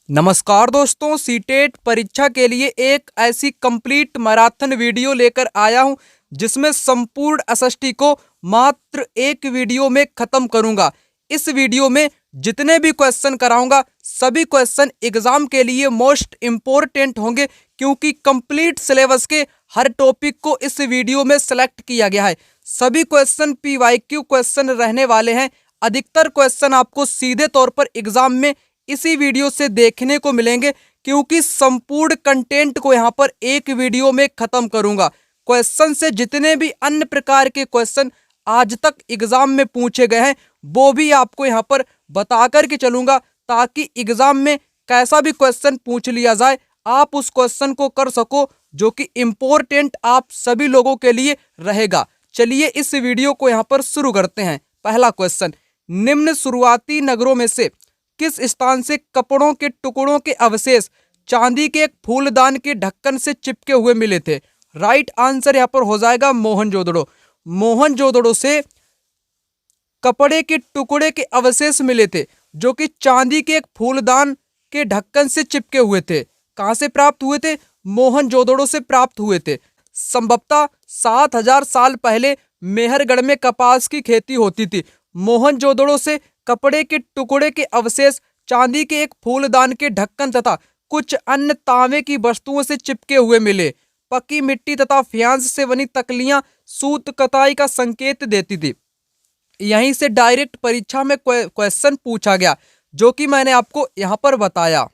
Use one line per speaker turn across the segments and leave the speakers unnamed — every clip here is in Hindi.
नमस्कार दोस्तों, सीटेट परीक्षा के लिए एक ऐसी कंप्लीट मैराथन वीडियो लेकर आया हूं जिसमें संपूर्ण एसएसटी को मात्र एक वीडियो में खत्म करूंगा। इस वीडियो में जितने भी क्वेश्चन कराऊंगा सभी क्वेश्चन एग्जाम के लिए मोस्ट इम्पोर्टेंट होंगे, क्योंकि कंप्लीट सिलेबस के हर टॉपिक को इस वीडियो में सेलेक्ट किया गया है। सभी क्वेश्चन पीवाईक्यू क्वेश्चन रहने वाले हैं। अधिकतर क्वेश्चन आपको सीधे तौर पर एग्जाम में इसी वीडियो से देखने को मिलेंगे, क्योंकि संपूर्ण कंटेंट को यहां पर एक वीडियो में खत्म करूंगा। क्वेश्चन से जितने भी अन्य प्रकार के क्वेश्चन आज तक एग्जाम में पूछे गए हैं वो भी आपको यहां पर बता करके चलूंगा, ताकि एग्जाम में कैसा भी क्वेश्चन पूछ लिया जाए आप उस क्वेश्चन को कर सको, जो कि इम्पोर्टेंट आप सभी लोगों के लिए रहेगा। चलिए इस वीडियो को यहां पर शुरू करते हैं। पहला क्वेश्चन, निम्न शुरुआती नगरों में से किस स्थान से कपड़ों के टुकड़ों के अवशेष चांदी के एक फूलदान के ढक्कन से चिपके हुए मिले थे? राइट आंसर यहां पर हो जाएगा मोहनजोदड़ो। मोहनजोदड़ो से कपड़े के टुकड़े के अवशेष मिले थे, जो कि चांदी के एक फूलदान के ढक्कन से चिपके हुए थे। कहां से प्राप्त हुए थे? मोहनजोदड़ो से प्राप्त हुए थे। संभवतः 7000 साल पहले मेहरगढ़ में कपास की खेती होती थी। मोहनजोदड़ो से कपड़े के टुकड़े के अवशेष चांदी के एक फूलदान के ढक्कन तथा कुछ अन्य तांबे की वस्तुओं से चिपके हुए मिले। पक्की मिट्टी तथा फ्यांस से बनी तकलियां सूत कताई का संकेत देती थी। यहीं से डायरेक्ट परीक्षा में क्वेश्चन पूछा गया, जो कि मैंने आपको यहां पर बताया।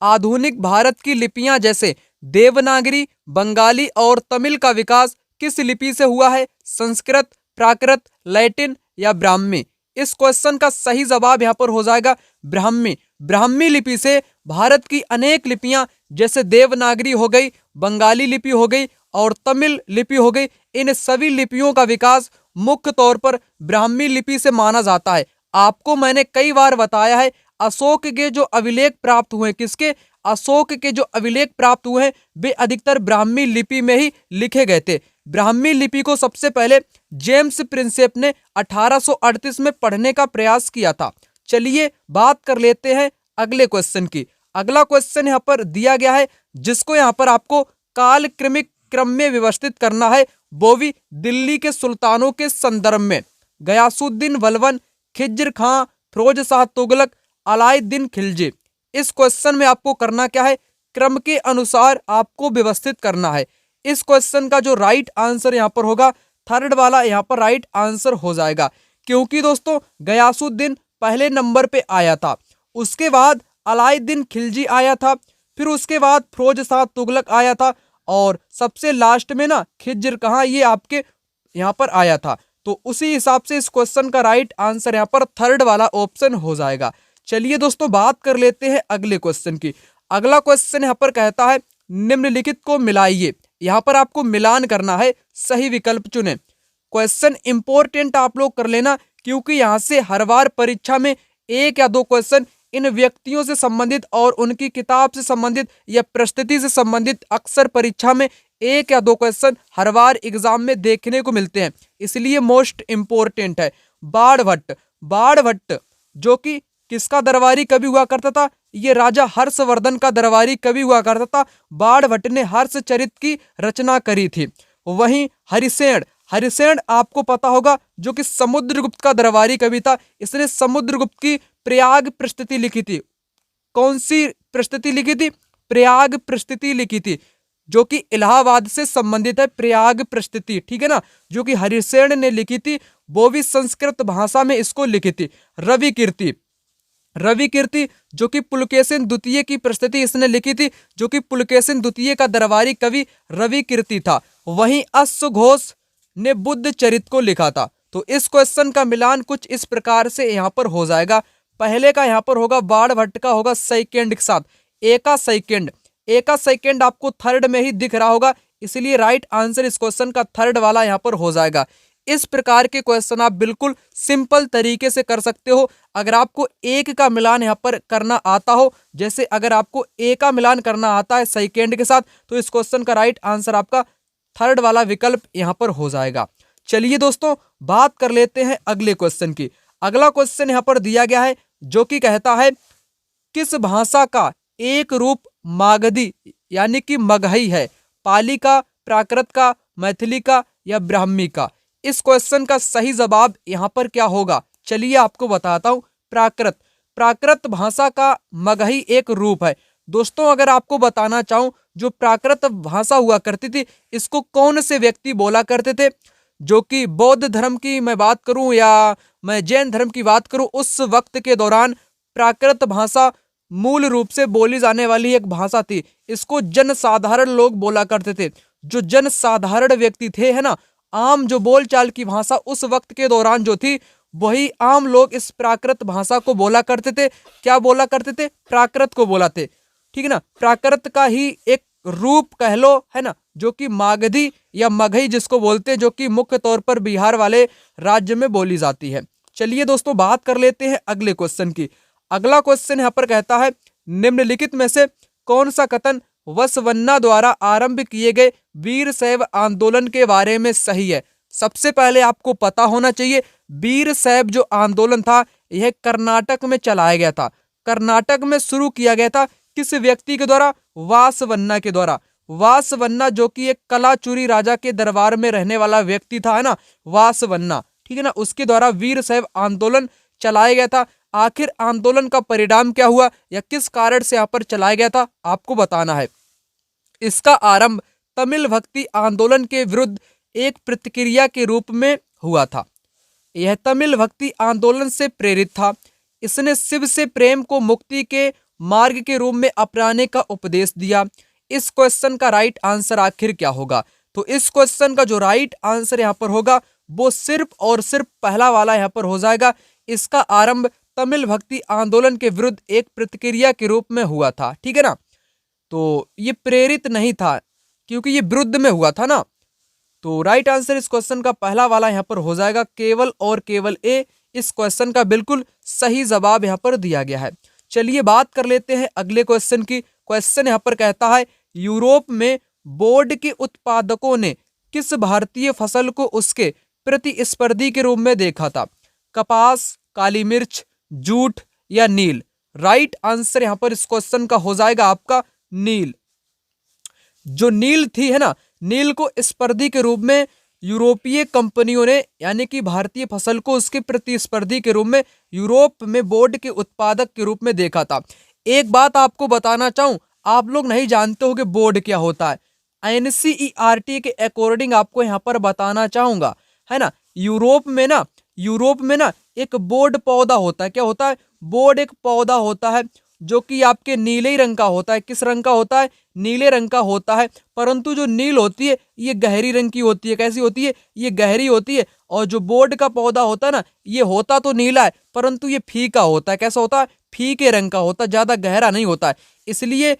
आधुनिक भारत की लिपियां जैसे देवनागरी, बंगाली और तमिल का विकास किस लिपि से हुआ है? संस्कृत, प्राकृत, लैटिन या ब्राह्मी? इस क्वेश्चन का सही जवाब यहाँ पर हो जाएगा ब्राह्मी। ब्राह्मी लिपि से भारत की अनेक लिपियां जैसे देवनागरी हो गई, बंगाली लिपि हो गई और तमिल लिपि हो गई, इन सभी लिपियों का विकास मुख्य तौर पर ब्राह्मी लिपि से माना जाता है। आपको मैंने कई बार बताया है, अशोक के जो अभिलेख प्राप्त हुए, किसके? अशोक के जो अभिलेख प्राप्त हुए हैं वे अधिकतर ब्राह्मी लिपि में ही लिखे गए थे। ब्राह्मी लिपि को सबसे पहले जेम्स प्रिंसेप ने 1838 में पढ़ने का प्रयास किया था। चलिए बात कर लेते हैं अगले क्वेश्चन की। अगला क्वेश्चन यहाँ पर दिया गया है, जिसको यहाँ पर आपको कालक्रमिक क्रम में व्यवस्थित करना है, वो भी दिल्ली के सुल्तानों के संदर्भ में। गयासुद्दीन बलबन, खिज्र खां, फिरोज शाह तुगलक, अलाउद्दीन खिलजी। इस क्वेश्चन में आपको करना क्या है? क्रम के अनुसार आपको व्यवस्थित करना है। इस क्वेश्चन का जो राइट आंसर यहाँ पर होगा, थर्ड वाला यहाँ पर राइट आंसर हो जाएगा, क्योंकि दोस्तों गयासुद्दीन पहले नंबर पे आया था, उसके बाद अलाउद्दीन खिलजी आया था, फिर उसके बाद फिरोज शाह तुगलक आया था और सबसे लास्ट में ना खिज्र कहाँ, ये आपके यहाँ पर आया था। तो उसी हिसाब से इस क्वेश्चन का राइट आंसर यहाँ पर थर्ड वाला ऑप्शन हो जाएगा। चलिए दोस्तों बात कर लेते हैं अगले क्वेश्चन की। अगला क्वेश्चन यहाँ पर कहता है, निम्नलिखित को मिलाइए। यहाँ पर आपको मिलान करना है, सही विकल्प चुने। क्वेश्चन इंपॉर्टेंट आप लोग कर लेना, क्योंकि यहाँ से हर बार परीक्षा में एक या दो क्वेश्चन इन व्यक्तियों से संबंधित और उनकी किताब से संबंधित या प्रस्तुति से संबंधित अक्सर परीक्षा में एक या दो क्वेश्चन हर बार एग्जाम में देखने को मिलते हैं, इसलिए मोस्ट इंपोर्टेंट है। बाणभट्ट, बाणभट्ट जो कि किसका दरबारी कवि हुआ करता था? ये राजा हर्षवर्धन का दरबारी कवि हुआ करता था। बाणभट्ट ने हर्षचरित की रचना करी थी। वहीं हरिसेन, हरिसेन आपको पता होगा जो कि समुद्रगुप्त का दरबारी कवि था। इसने समुद्रगुप्त की प्रयाग प्रस्तुति लिखी थी। कौन सी प्रस्तुति लिखी थी? प्रयाग प्रस्तुति लिखी थी, जो कि इलाहाबाद से संबंधित है। प्रयाग प्रस्तुति, ठीक है ना, जो कि हरिसेन ने लिखी थी, वो भी संस्कृत भाषा में इसको लिखी थी। रवि कीर्ति, रवि कीर्ति जो कि पुलकेशिन द्वितीय की प्रस्तुति इसने लिखी थी, जो कि पुलकेशिन द्वितीय का दरबारी कवि रवि कीर्ति था। वहीं अश्वघोष ने बुद्ध चरित को लिखा था। तो इस क्वेश्चन का मिलान कुछ इस प्रकार से यहाँ पर हो जाएगा। पहले का यहाँ पर होगा बाणभट्ट का होगा सेकेंड के साथ, एका सेकेंड, एका सेकेंड आपको थर्ड में ही दिख रहा होगा, इसलिए राइट आंसर इस क्वेश्चन का थर्ड वाला यहाँ पर हो जाएगा। इस प्रकार के क्वेश्चन आप बिल्कुल सिंपल तरीके से कर सकते हो। अगर आपको एक का मिलान यहाँ पर करना आता हो, जैसे अगर आपको ए का मिलान करना आता है सेकेंड के साथ, तो इस क्वेश्चन का राइट आंसर आपका थर्ड वाला विकल्प यहाँ पर हो जाएगा। चलिए दोस्तों बात कर लेते हैं अगले क्वेश्चन की। अगला क्वेश्चन यहाँ पर दिया गया है, जो कि कहता है, किस भाषा का एक रूप मागधी यानी कि मगही है? पाली का, प्राकृत का, मैथिली का या ब्राह्मी का? इस क्वेश्चन का सही जवाब यहाँ पर क्या होगा, चलिए आपको बताता हूँ। प्राकृत। प्राकृत भाषा का मगही एक रूप है। दोस्तों अगर आपको बताना चाहूं, जो प्राकृत भाषा हुआ करती थी इसको कौन से व्यक्ति बोला करते थे? जो कि बौद्ध धर्म की मैं बात करूं या मैं जैन धर्म की बात करूं, उस वक्त के दौरान प्राकृत भाषा मूल रूप से बोली जाने वाली एक भाषा थी। इसको जनसाधारण लोग बोला करते थे। जो जनसाधारण व्यक्ति थे, है ना, आम जो बोलचाल की भाषा उस वक्त के दौरान जो थी, वही आम लोग इस प्राकृत भाषा को बोला करते थे। क्या बोला करते थे? प्राकृत को बोला थे। ठीक है ना, प्राकृत का ही एक रूप कह लो, है ना, जो कि मागधी या मगही जिसको बोलते हैं, जो कि मुख्य तौर पर बिहार वाले राज्य में बोली जाती है। चलिए दोस्तों बात कर लेते हैं अगले क्वेश्चन की। अगला क्वेश्चन यहाँ पर कहता है, निम्नलिखित में से कौन सा कथन वसवन्ना द्वारा आरंभ किए गए वीर शैव आंदोलन के बारे में सही है? सबसे पहले आपको पता होना चाहिए, वीर शैव जो आंदोलन था यह कर्नाटक में चलाया गया था। कर्नाटक में शुरू किया गया था। किस व्यक्ति के द्वारा? वासवन्ना के द्वारा। वासवन्ना जो कि एक कलाचुरी राजा के दरबार में रहने वाला व्यक्ति था, है ना, वासवन्ना, ठीक है ना, उसके द्वारा वीर शैव आंदोलन चलाया गया था। आखिर आंदोलन का परिणाम क्या हुआ या किस कारण से यहाँ पर चलाया गया था, आपको बताना है। इसका आरंभ तमिल भक्ति आंदोलन के विरुद्ध एक प्रतिक्रिया के रूप में हुआ था। यह तमिल भक्ति आंदोलन से प्रेरित था। इसने शिव से प्रेम को मुक्ति के मार्ग के रूप में अपनाने का उपदेश दिया। इस क्वेश्चन का राइट आंसर आखिर क्या होगा? तो इस क्वेश्चन का जो राइट आंसर यहाँ पर होगा वो सिर्फ और सिर्फ पहला वाला यहाँ पर हो जाएगा। इसका आरंभ तमिल भक्ति आंदोलन के विरुद्ध एक प्रतिक्रिया के रूप में हुआ था। ठीक है ना, तो ये प्रेरित नहीं था क्योंकि ये विरुद्ध में हुआ था ना। तो राइट आंसर इस क्वेश्चन का पहला वाला यहाँ पर हो जाएगा, केवल और केवल ए इस क्वेश्चन का बिल्कुल सही जवाब यहाँ पर दिया गया है। चलिए बात कर लेते हैं अगले क्वेश्चन की। क्वेश्चन यहाँ पर कहता है, यूरोप में बोर्ड के उत्पादकों ने किस भारतीय फसल को उसके प्रतिस्पर्धी के रूप में देखा था? कपास, काली मिर्च, जूट या नील? राइट आंसर यहाँ पर इस क्वेश्चन का हो जाएगा आपका नील। जो नील थी, है ना, नील को स्पर्धी के रूप में यूरोपीय कंपनियों ने यानी कि भारतीय फसल को उसके प्रतिस्पर्धी के रूप में यूरोप में बोर्ड के उत्पादक के रूप में देखा था। एक बात आपको बताना चाहूं, आप लोग नहीं जानते हो कि बोर्ड क्या होता है। एनसीईआरटी के अकॉर्डिंग आपको यहाँ पर बताना चाहूंगा, है ना, यूरोप में ना एक बोर्ड पौधा होता है। क्या होता है? बोर्ड एक पौधा होता है जो कि आपके नीले रंग का होता है। किस रंग का होता है? नीले रंग का होता है। परंतु जो नील होती है ये गहरी रंग की होती है। कैसी होती है? ये गहरी होती है। और जो बोर्ड का पौधा होता है ना, ये होता तो नीला है परंतु ये फीका होता है। कैसा होता है? फीके रंग का होता है, ज्यादा गहरा नहीं होता है। इसलिए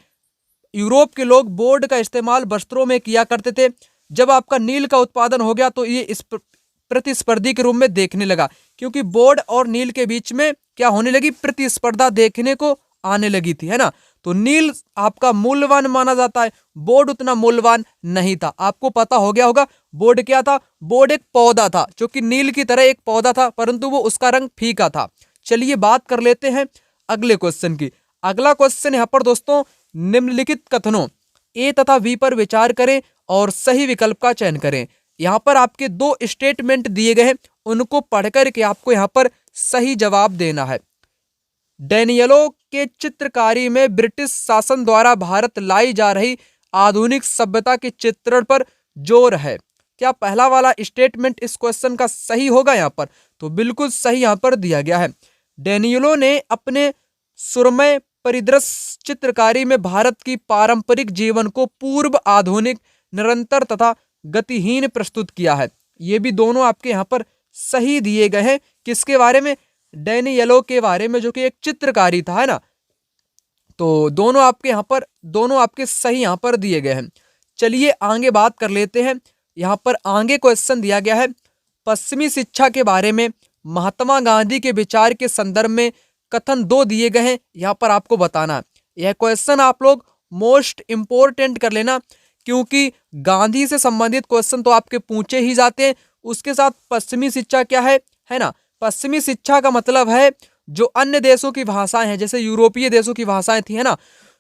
यूरोप के लोग बोर्ड का इस्तेमाल वस्त्रों में किया करते थे। जब आपका नील का उत्पादन हो गया तो ये इस प्रतिस्पर्धी के रूप में देखने लगा, क्योंकि बोर्ड और नील के बीच में क्या होने लगी? प्रतिस्पर्धा देखने को आने लगी थी, है ना। तो नील आपका मूल्यवान माना जाता है, बोर्ड उतना मूल्यवान नहीं था। आपको पता हो गया होगा बोर्ड क्या था? बोर्ड एक पौधा था जो कि नील की तरह एक पौधा था, परंतु वो उसका रंग फीका था। चलिए बात कर लेते हैं अगले क्वेश्चन की। अगला क्वेश्चन यहाँ पर दोस्तों, निम्नलिखित कथनों ए तथा बी पर विचार करें और सही विकल्प का चयन करें। यहाँ पर आपके दो स्टेटमेंट दिए गए हैं, उनको पढ़कर के आपको यहाँ पर सही जवाब देना है। डैनियलो के चित्रकारी में ब्रिटिश शासन द्वारा भारत लाई जा रही आधुनिक सभ्यता के चित्रण पर जोर है। क्या पहला वाला स्टेटमेंट इस क्वेश्चन का सही होगा यहाँ पर? तो बिल्कुल सही यहाँ पर दिया गया है। डैनियलो ने अपने सुरमय परिदृश्य चित्रकारी में भारत की पारंपरिक जीवन को पूर्व आधुनिक, निरंतर तथा गतिहीन प्रस्तुत किया है। ये भी दोनों आपके यहाँ पर सही दिए गए हैं। किसके बारे में? डैनियलो के बारे में, जो कि एक चित्रकारी था, है ना। तो दोनों आपके सही यहाँ पर दिए गए हैं। चलिए आगे बात कर लेते हैं। यहाँ पर आगे क्वेश्चन दिया गया है, पश्चिमी शिक्षा के बारे में महात्मा गांधी के विचार के संदर्भ में कथन दो दिए गए हैं। यहाँ पर आपको बताना है। यह क्वेश्चन आप लोग मोस्ट इंपोर्टेंट कर लेना, क्योंकि गांधी से संबंधित क्वेश्चन तो आपके पूछे ही जाते हैं। उसके साथ पश्चिमी शिक्षा क्या है ना। पश्चिमी शिक्षा का मतलब है जो अन्य देशों की भाषाएं हैं, जैसे यूरोपीय देशों की भाषाएं थी, है ना,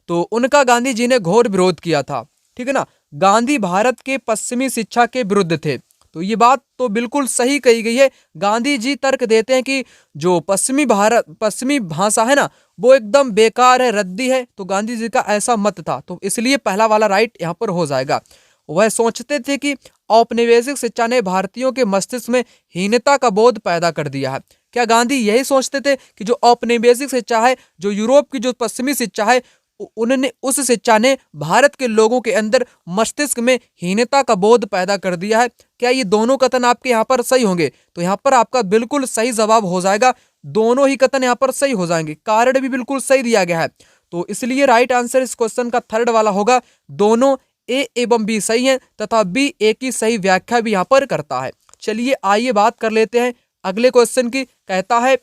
तो उनका गांधी जी ने घोर विरोध किया था। ठीक है ना। गांधी भारत के पश्चिमी शिक्षा के विरुद्ध थे। तो ये बात तो बिल्कुल सही कही गई है। गांधी जी तर्क देते हैं कि जो पश्चिमी भाषा है ना, वो एकदम बेकार है, रद्दी है। तो गांधी जी का ऐसा मत था, तो इसलिए पहला वाला राइट यहाँ पर हो जाएगा। वह सोचते थे कि औपनिवेशिक शिक्षा ने भारतीयों के मस्तिष्क में हीनता का बोध पैदा कर दिया है। क्या गांधी यही सोचते थे कि जो औपनिवेशिक शिक्षा है, जो यूरोप की जो पश्चिमी शिक्षा है, उन्होंने उस शिक्षा ने भारत के लोगों के अंदर मस्तिष्क में हीनता का बोध पैदा कर दिया है? क्या ये दोनों कथन आपके यहाँ पर सही होंगे? तो यहाँ पर आपका बिल्कुल सही जवाब हो जाएगा। दोनों ही कथन यहाँ पर सही हो जाएंगे। कारण भी बिल्कुल सही दिया गया है। तो इसलिए राइट आंसर इस क्वेश्चन का थर्ड वाला होगा। दोनों ए एवं बी सही है तथा बी ए की सही व्याख्या भी यहाँ पर करता है। चलिए आइए बात कर लेते हैं अगले क्वेश्चन की। कहता है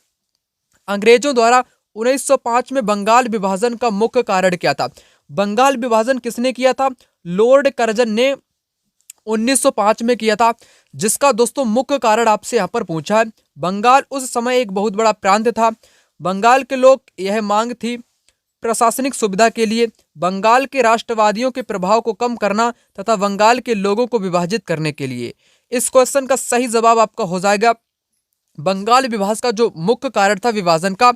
अंग्रेजों द्वारा 1905 में बंगाल विभाजन का मुख्य कारण क्या था? बंगाल विभाजन किसने किया था? लॉर्ड कर्जन ने 1905 में किया था, जिसका दोस्तों मुख्य कारण आपसे यहाँ पर पूछा है। बंगाल उस समय एक बहुत बड़ा प्रांत था। बंगाल के लोग यह मांग थी प्रशासनिक सुविधा के लिए, बंगाल के राष्ट्रवादियों के प्रभाव को कम करना तथा बंगाल के लोगों को विभाजित करने के लिए। इस क्वेश्चन का सही जवाब आपका हो जाएगा बंगाल विभाजन का जो मुख्य कारण था विभाजन का,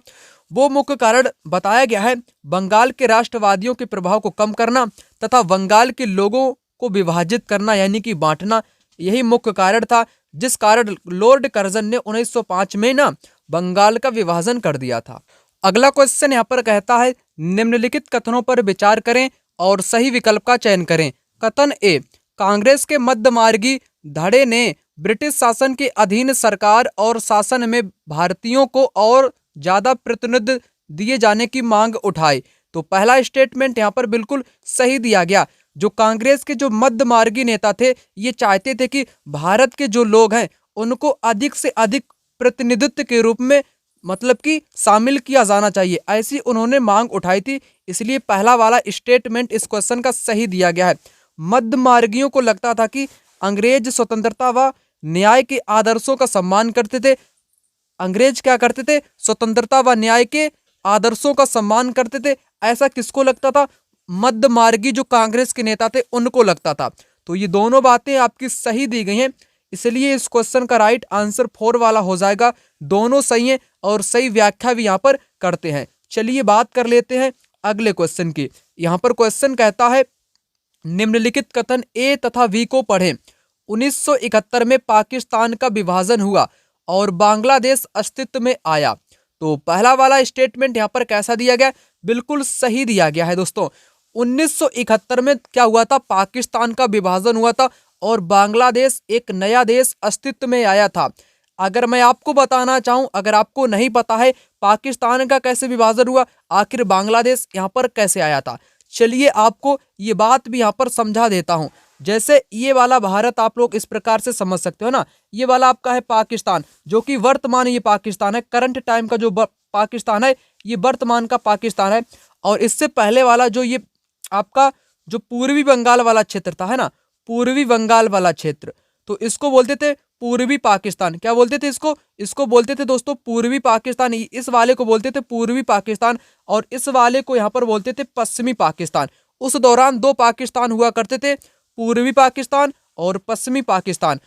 वो मुख्य कारण बताया गया है बंगाल के राष्ट्रवादियों के प्रभाव को कम करना तथा बंगाल के लोगों को विभाजित करना यानी कि बांटना। यही मुख्य कारण था, जिस कारण लॉर्ड कर्जन ने 1905 में ना बंगाल का विभाजन कर दिया था। अगला क्वेश्चन यहाँ पर कहता है निम्नलिखित कथनों पर विचार करें और सही विकल्प का चयन करें। कथन ए, कांग्रेस के मध्यमार्गी धड़े ने ब्रिटिश शासन के अधीन सरकार और शासन में भारतीयों को और ज्यादा प्रतिनिधित्व दिए जाने की मांग उठाई। तो पहला स्टेटमेंट यहाँ पर बिल्कुल सही दिया गया। जो कांग्रेस के जो मध्यमार्गी नेता थे, ये चाहते थे कि भारत के जो लोग हैं उनको अधिक से अधिक प्रतिनिधित्व के रूप में मतलब कि शामिल किया जाना चाहिए, ऐसी उन्होंने मांग उठाई थी। इसलिए पहला वाला स्टेटमेंट इस क्वेश्चन का सही दिया गया है। मध्यमार्गियों को लगता था कि अंग्रेज स्वतंत्रता व न्याय के आदर्शों का सम्मान करते थे। अंग्रेज क्या करते थे? स्वतंत्रता व न्याय के आदर्शों का सम्मान करते थे। ऐसा किसको लगता था? मध्यमार्गी जो कांग्रेस के नेता थे उनको लगता था। तो ये दोनों बातें आपकी सही दी गई हैं, इसलिए इस क्वेश्चन का राइट आंसर 4 वाला हो जाएगा। दोनों सही हैं और सही व्याख्या भी यहाँ पर करते हैं। चलिए बात कर लेते हैं अगले क्वेश्चन की। यहाँ पर क्वेश्चन कहता है निम्नलिखित कथन ए तथा बी को पढ़ें। 1971 में पाकिस्तान का विभाजन हुआ और बांग्लादेश अस्तित्व में आया। तो पहला वाला स्टेटमेंट यहाँ पर कैसा दिया गया? बिल्कुल सही दिया गया है दोस्तों। 1971 में क्या हुआ था? पाकिस्तान का विभाजन हुआ था और बांग्लादेश एक नया देश अस्तित्व में आया था। अगर मैं आपको बताना चाहूं, अगर आपको नहीं पता है पाकिस्तान का कैसे विभाजन हुआ, आखिर बांग्लादेश यहाँ पर कैसे आया था, चलिए आपको ये बात भी यहाँ पर समझा देता हूँ। जैसे ये वाला भारत आप लोग इस प्रकार से समझ सकते हो ना, ये वाला आपका है पाकिस्तान, जो कि वर्तमान ये पाकिस्तान है, करंट टाइम का जो पाकिस्तान है ये वर्तमान का पाकिस्तान है। और इससे पहले वाला जो ये आपका जो पूर्वी बंगाल वाला क्षेत्र था, है ना, पूर्वी बंगाल वाला क्षेत्र, तो इसको बोलते थे पूर्वी पाकिस्तान। क्या बोलते थे इसको? इसको बोलते थे दोस्तों पूर्वी पाकिस्तान। इस वाले को बोलते थे पूर्वी पाकिस्तान और इस वाले को यहाँ पर बोलते थे पश्चिमी पाकिस्तान। उस दौरान दो पाकिस्तान हुआ करते थे, पूर्वी पाकिस्तान और पश्चिमी पाकिस्तान,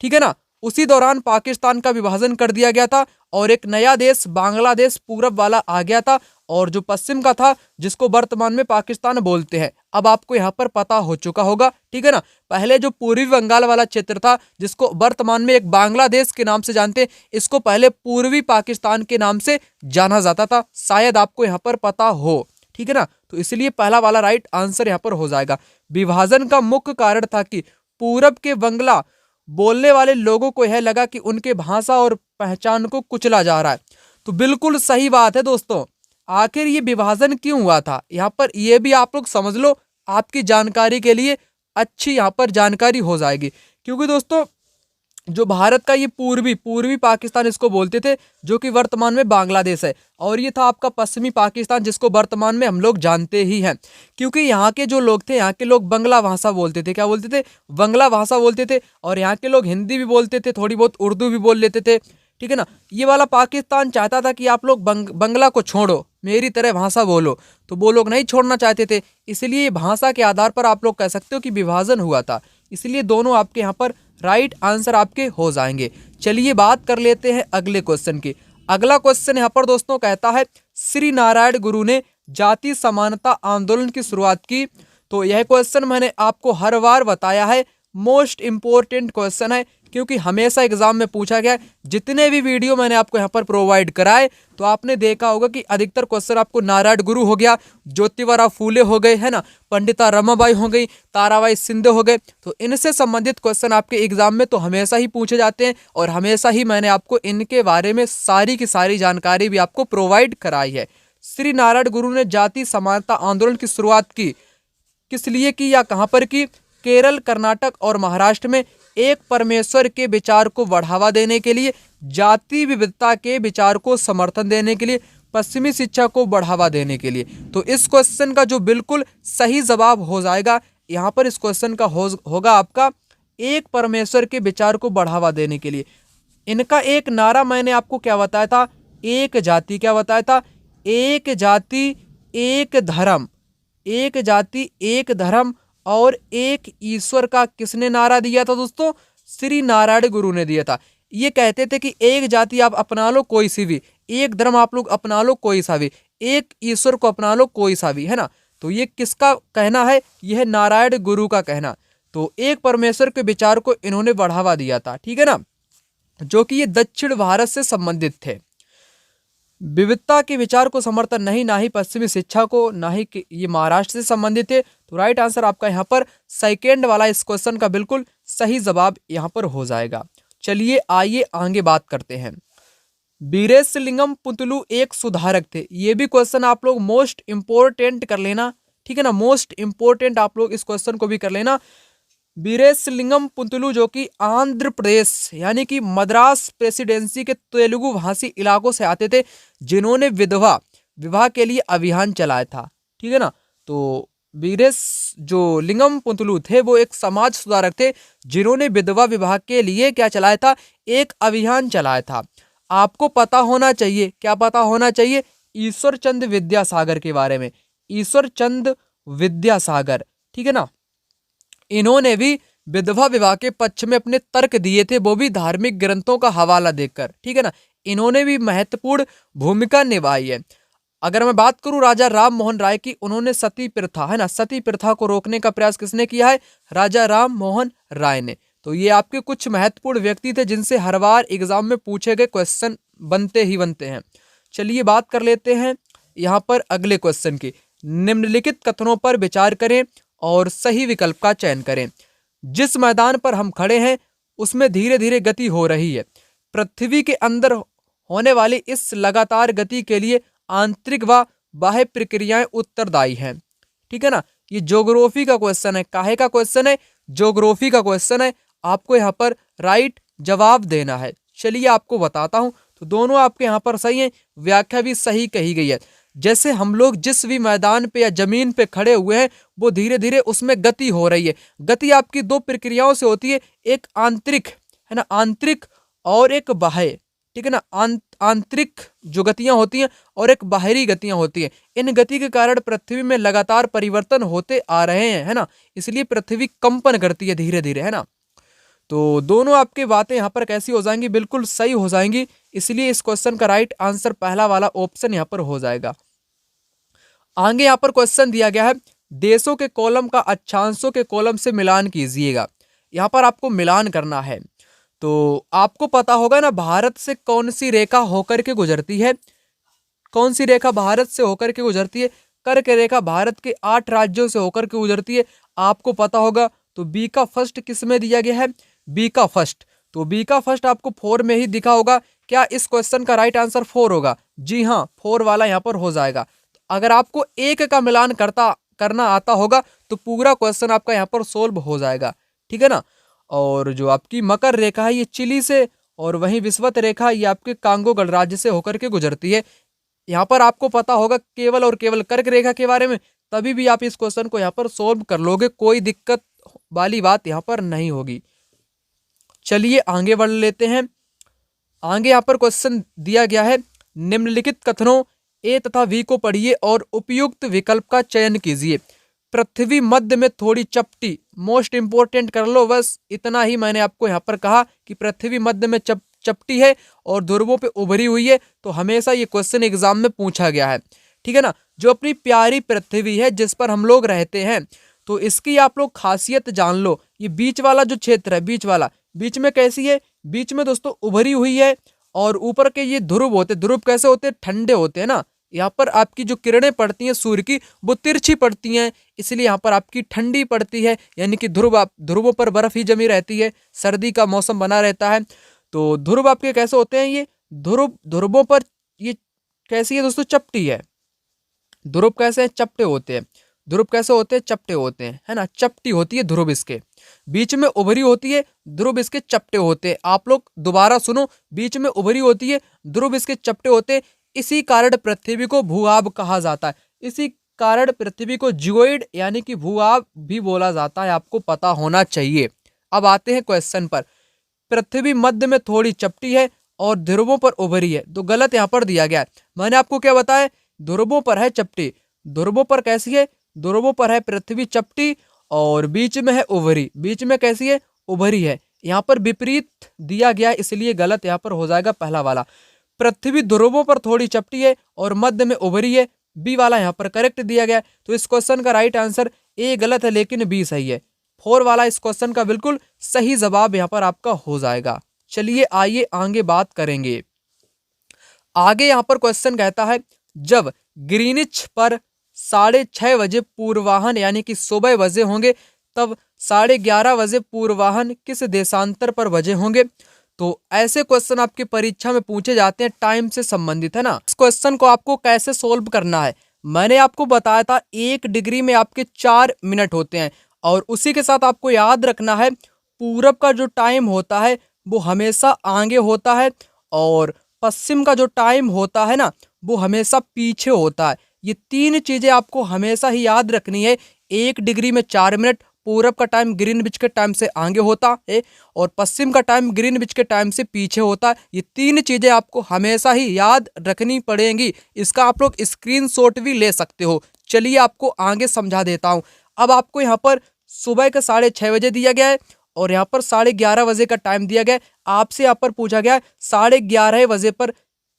ठीक है ना। उसी दौरान पाकिस्तान का विभाजन कर दिया गया था और एक नया देश बांग्लादेश पूरब वाला आ गया था, और जो पश्चिम का था जिसको वर्तमान में पाकिस्तान बोलते हैं। अब आपको यहाँ पर पता हो चुका होगा, ठीक है ना। पहले जो पूर्वी बंगाल वाला क्षेत्र था जिसको वर्तमान में एक बांग्लादेश के नाम से जानते हैं, इसको पहले पूर्वी पाकिस्तान के नाम से जाना जाता था। शायद आपको यहाँ पर पता हो, ठीक है ना। तो इसलिए पहला वाला राइट आंसर यहाँ पर हो जाएगा। विभाजन का मुख्य कारण था कि पूरब के बंगला बोलने वाले लोगों को यह लगा कि उनके भाषा और पहचान को कुचला जा रहा है। तो बिल्कुल सही बात है दोस्तों। आखिर ये विभाजन क्यों हुआ था, यहाँ पर ये भी आप लोग समझ लो, आपकी जानकारी के लिए अच्छी यहाँ पर जानकारी हो जाएगी। क्योंकि दोस्तों जो भारत का ये पूर्वी पाकिस्तान इसको बोलते थे, जो कि वर्तमान में बांग्लादेश है, और ये था आपका पश्चिमी पाकिस्तान जिसको वर्तमान में हम लोग जानते ही हैं। क्योंकि यहाँ के जो लोग थे, यहाँ के लोग बंगला भाषा बोलते थे। क्या बोलते थे? बंगला भाषा बोलते थे। और यहाँ के लोग हिंदी भी बोलते थे, थोड़ी बहुत उर्दू भी बोल लेते थे, ठीक है ना। ये वाला पाकिस्तान चाहता था कि आप लोग बंगला को छोड़ो, मेरी तरह भाषा बोलो, तो वो लोग नहीं छोड़ना चाहते थे, इसलिए भाषा के आधार पर आप लोग कह सकते हो कि विभाजन हुआ था। इसलिए दोनों आपके यहाँ पर राइट आंसर आपके हो जाएंगे। चलिए बात कर लेते हैं अगले क्वेश्चन की। अगला क्वेश्चन यहाँ पर दोस्तों कहता है, श्री नारायण गुरु ने जाति समानता आंदोलन की शुरुआत की। तो यह क्वेश्चन मैंने आपको हर बार बताया है, मोस्ट इंपॉर्टेंट क्वेश्चन है, क्योंकि हमेशा एग्जाम में पूछा गया है। जितने भी वीडियो मैंने आपको यहाँ पर प्रोवाइड कराए तो आपने देखा होगा कि अधिकतर क्वेश्चन आपको नारायण गुरु हो गया, ज्योतिबा फूले हो गए, है ना, पंडिता रमाबाई हो गई, ताराबाई सिंधे हो गए, तो इनसे संबंधित क्वेश्चन आपके एग्जाम में तो हमेशा ही पूछे जाते हैं और हमेशा ही मैंने आपको इनके बारे में सारी की सारी जानकारी भी आपको प्रोवाइड कराई है। श्री नारायण गुरु ने जाति समानता आंदोलन की शुरुआत की, किस लिए की या कहां पर की? केरल, कर्नाटक और महाराष्ट्र में एक परमेश्वर के विचार को बढ़ावा देने के लिए, जाति विविधता के विचार को समर्थन देने के लिए, पश्चिमी शिक्षा को बढ़ावा देने के लिए। तो इस क्वेश्चन का जो बिल्कुल सही जवाब हो जाएगा यहाँ पर, इस क्वेश्चन का होगा आपका एक परमेश्वर के विचार को बढ़ावा देने के लिए। इनका एक नारा मैंने आपको क्या बताया था? एक जाति, क्या बताया था? एक जाति एक धर्म, एक जाति एक धर्म और एक ईश्वर का किसने नारा दिया था दोस्तों? श्री नारायण गुरु ने दिया था। ये कहते थे कि एक जाति आप अपना लो कोई सी भी, एक धर्म आप लोग अपना लो कोई सा भी, एक ईश्वर को अपना लो कोई सा भी, है ना। तो ये किसका कहना है? यह नारायण गुरु का कहना। तो एक परमेश्वर के विचार को इन्होंने बढ़ावा दिया था, ठीक है ना, जो कि ये दक्षिण भारत से संबंधित थे। विविधता के विचार को समर्थन नहीं, ना ही पश्चिमी शिक्षा को, ना ही ये महाराष्ट्र से संबंधित है। तो राइट आंसर आपका यहाँ पर सेकेंड वाला इस क्वेश्चन का बिल्कुल सही जवाब यहाँ पर हो जाएगा। चलिए आइए आगे बात करते हैं। वीरेशलिंगम पुतलू एक सुधारक थे। ये भी क्वेश्चन आप लोग मोस्ट इंपोर्टेंट कर लेना, ठीक है ना, मोस्ट इंपोर्टेंट आप लोग इस क्वेश्चन को भी कर लेना। वीरेशलिंगम पुतलू जो कि आंध्र प्रदेश यानी कि मद्रास प्रेसिडेंसी के तेलुगु भाषी इलाकों से आते थे, जिन्होंने विधवा विवाह के लिए अभियान चलाया था, ठीक है ना। तो वीरेश जो लिंगम पुतलू थे वो एक समाज सुधारक थे, जिन्होंने विधवा विवाह के लिए क्या चलाया था? एक अभियान चलाया था। आपको पता होना चाहिए, क्या पता होना चाहिए? ईश्वर चंद विद्यासागर के बारे में। ईश्वर चंद विद्यासागर, ठीक है ना, इन्होंने भी विधवा विवाह के पक्ष में अपने तर्क दिए थे, वो भी धार्मिक ग्रंथों का हवाला देकर, ठीक है ना। इन्होंने भी महत्वपूर्ण भूमिका निभाई है। अगर मैं बात करूं राजा राम मोहन राय की, उन्होंने सती प्रथा, है ना, सती प्रथा को रोकने का प्रयास किसने किया है? राजा राम मोहन राय ने। तो ये आपके कुछ महत्वपूर्ण व्यक्ति थे जिनसे हर बार एग्जाम में पूछे गए क्वेश्चन बनते ही बनते हैं। चलिए बात कर लेते हैं यहाँ पर अगले क्वेश्चन की। निम्नलिखित कथनों पर विचार करें और सही विकल्प का चयन करें। जिस मैदान पर हम खड़े हैं उसमें धीरे धीरे गति हो रही है। पृथ्वी के अंदर होने वाली इस लगातार गति के लिए आंतरिक व बाह्य प्रक्रियाएं उत्तरदायी हैं, ठीक है ना। ये ज्योग्राफी का क्वेश्चन है। काहे का क्वेश्चन है? ज्योग्राफी का क्वेश्चन है। आपको यहाँ पर राइट जवाब देना है। चलिए आपको बताता हूं। तो दोनों आपके यहाँ पर सही है, व्याख्या भी सही कही गई है। जैसे हम लोग जिस भी मैदान पे या जमीन पे खड़े हुए हैं वो धीरे धीरे उसमें गति हो रही है। गति आपकी दो प्रक्रियाओं से होती है, एक आंतरिक, है ना, आंतरिक और एक बाह्य, ठीक है ना। आंतरिक जो गतियां होती हैं और एक बाहरी गतियां होती हैं। इन गति के कारण पृथ्वी में लगातार परिवर्तन होते आ रहे हैं, है ना, इसलिए पृथ्वी कंपन करती है धीरे धीरे, है ना। तो दोनों आपकी बातें यहाँ पर कैसी हो जाएंगी? बिल्कुल सही हो जाएंगी। इसलिए इस क्वेश्चन का राइट आंसर पहला वाला ऑप्शन यहाँ पर हो जाएगा। आगे यहाँ पर क्वेश्चन दिया गया है, देशों के कॉलम का अक्षांशों के कॉलम से मिलान कीजिएगा। यहाँ पर आपको मिलान करना है। तो आपको पता होगा ना भारत से कौन सी रेखा होकर के गुजरती है? कौन सी रेखा भारत से होकर के गुजरती है? कर्क रेखा भारत के 8 राज्यों से होकर के गुजरती है, आपको पता होगा। तो बी का फर्स्ट किस में दिया गया है? बी का फर्स्ट। तो बी का फर्स्ट आपको 4 में ही दिखा होगा। क्या इस क्वेश्चन का राइट आंसर 4 होगा? जी हाँ, 4 वाला यहाँ पर हो जाएगा। अगर आपको एक का मिलान करना आता होगा तो पूरा क्वेश्चन आपका यहाँ पर सोल्व हो जाएगा, ठीक है ना। और जो आपकी मकर रेखा है ये चिली से, और वहीं विषुवत रेखा ये आपके कांगो गणराज्य से होकर के गुजरती है। यहाँ पर आपको पता होगा केवल और केवल कर्क रेखा के बारे में, तभी भी आप इस क्वेश्चन को यहाँ पर सोल्व कर लोगे, कोई दिक्कत वाली बात यहाँ पर नहीं होगी। चलिए आगे बढ़ लेते हैं। आगे यहाँ पर क्वेश्चन दिया गया है, निम्नलिखित कथनों ए तथा बी को पढ़िए और उपयुक्त विकल्प का चयन कीजिए। पृथ्वी मध्य में थोड़ी चपटी, मोस्ट इंपोर्टेंट कर लो, बस इतना ही मैंने आपको यहाँ पर कहा कि पृथ्वी मध्य में चपटी है और ध्रुवों पे उभरी हुई है। तो हमेशा ये क्वेश्चन एग्जाम में पूछा गया है, ठीक है ना। जो अपनी प्यारी पृथ्वी है जिस पर हम लोग रहते हैं, तो इसकी आप लोग खासियत जान लो। ये बीच वाला जो क्षेत्र है, बीच वाला, बीच में कैसी है, बीच में दोस्तों उभरी हुई है। और ऊपर के ये ध्रुव होते, ध्रुव कैसे होते हैं, ठंडे होते हैं ना। यहाँ पर आपकी जो किरणें पड़ती हैं सूर्य की, वो तिरछी पड़ती हैं, इसलिए यहाँ पर आपकी ठंडी पड़ती है, यानी कि ध्रुवों पर बर्फ ही जमी रहती है, सर्दी का मौसम बना रहता है। तो ध्रुव आपके कैसे होते हैं, ये ध्रुवों पर ये कैसी है दोस्तों, चपटी है। ध्रुव कैसे हैं, चपटे होते हैं। ध्रुव कैसे होते हैं, चपटे होते हैं, है ना। चपटी होती है ध्रुव, इसके बीच में उभरी होती है, ध्रुव इसके चपटे होते हैं। आप लोग दोबारा सुनो, बीच में उभरी होती है, ध्रुव इसके चपटे होते हैं। इसी कारण पृथ्वी को भूआब कहा जाता है। इसी कारण पृथ्वी को जियोइड यानी कि भूआब भी बोला जाता है, आपको पता होना चाहिए। अब आते हैं क्वेश्चन पर। पृथ्वी मध्य में थोड़ी चपटी है और ध्रुवों पर उभरी है, तो गलत यहाँ पर दिया गया है। मैंने आपको क्या बताया, ध्रुवों पर है चपटी, ध्रुवों पर कैसी है, ध्रुवों पर है पृथ्वी चपटी और बीच में है उभरी, बीच में कैसी है, उभरी है। यहाँ पर विपरीत दिया गया, इसलिए गलत यहाँ पर हो जाएगा पहला वाला। पृथ्वी ध्रुवों पर थोड़ी चपटी है और मध्य में उभरी है, बी वाला यहाँ पर करेक्ट दिया गया। तो इस क्वेश्चन का राइट आंसर ए गलत है लेकिन बी सही है। 4 वाला इस क्वेश्चन का बिल्कुल सही जवाब यहाँ पर आपका हो जाएगा। चलिए आइए आगे बात करेंगे। आगे यहाँ पर क्वेश्चन कहता है, जब ग्रीनिच पर 6:30 बजे पूर्वाहन यानी कि सुबह बजे होंगे, तब 11:30 बजे पूर्वाहन किस देशांतर पर बजे होंगे। तो ऐसे क्वेश्चन आपकी परीक्षा में पूछे जाते हैं, टाइम से संबंधित, है ना। इस क्वेश्चन को आपको कैसे सोल्व करना है, मैंने आपको बताया था 1 डिग्री में आपके 4 मिनट होते हैं। और उसी के साथ आपको याद रखना है, पूरब का जो टाइम होता है वो हमेशा आगे होता है और पश्चिम का जो टाइम होता है ना, वो हमेशा पीछे होता है। ये 3 चीजें आपको हमेशा ही याद रखनी है। 1 डिग्री में 4 मिनट, पूरब का टाइम ग्रीनविच के टाइम से आगे होता है और पश्चिम का टाइम ग्रीनविच के टाइम से पीछे होता है। ये 3 चीजें आपको हमेशा ही याद रखनी पड़ेंगी। इसका आप लोग स्क्रीनशॉट भी ले सकते हो। चलिए आपको आगे समझा देता हूँ। अब आपको यहाँ पर सुबह का 6:30 बजे दिया गया है और यहाँ पर 11:30 बजे का टाइम दिया गया है। आपसे यहाँ पर पूछा गया है 11:30 बजे पर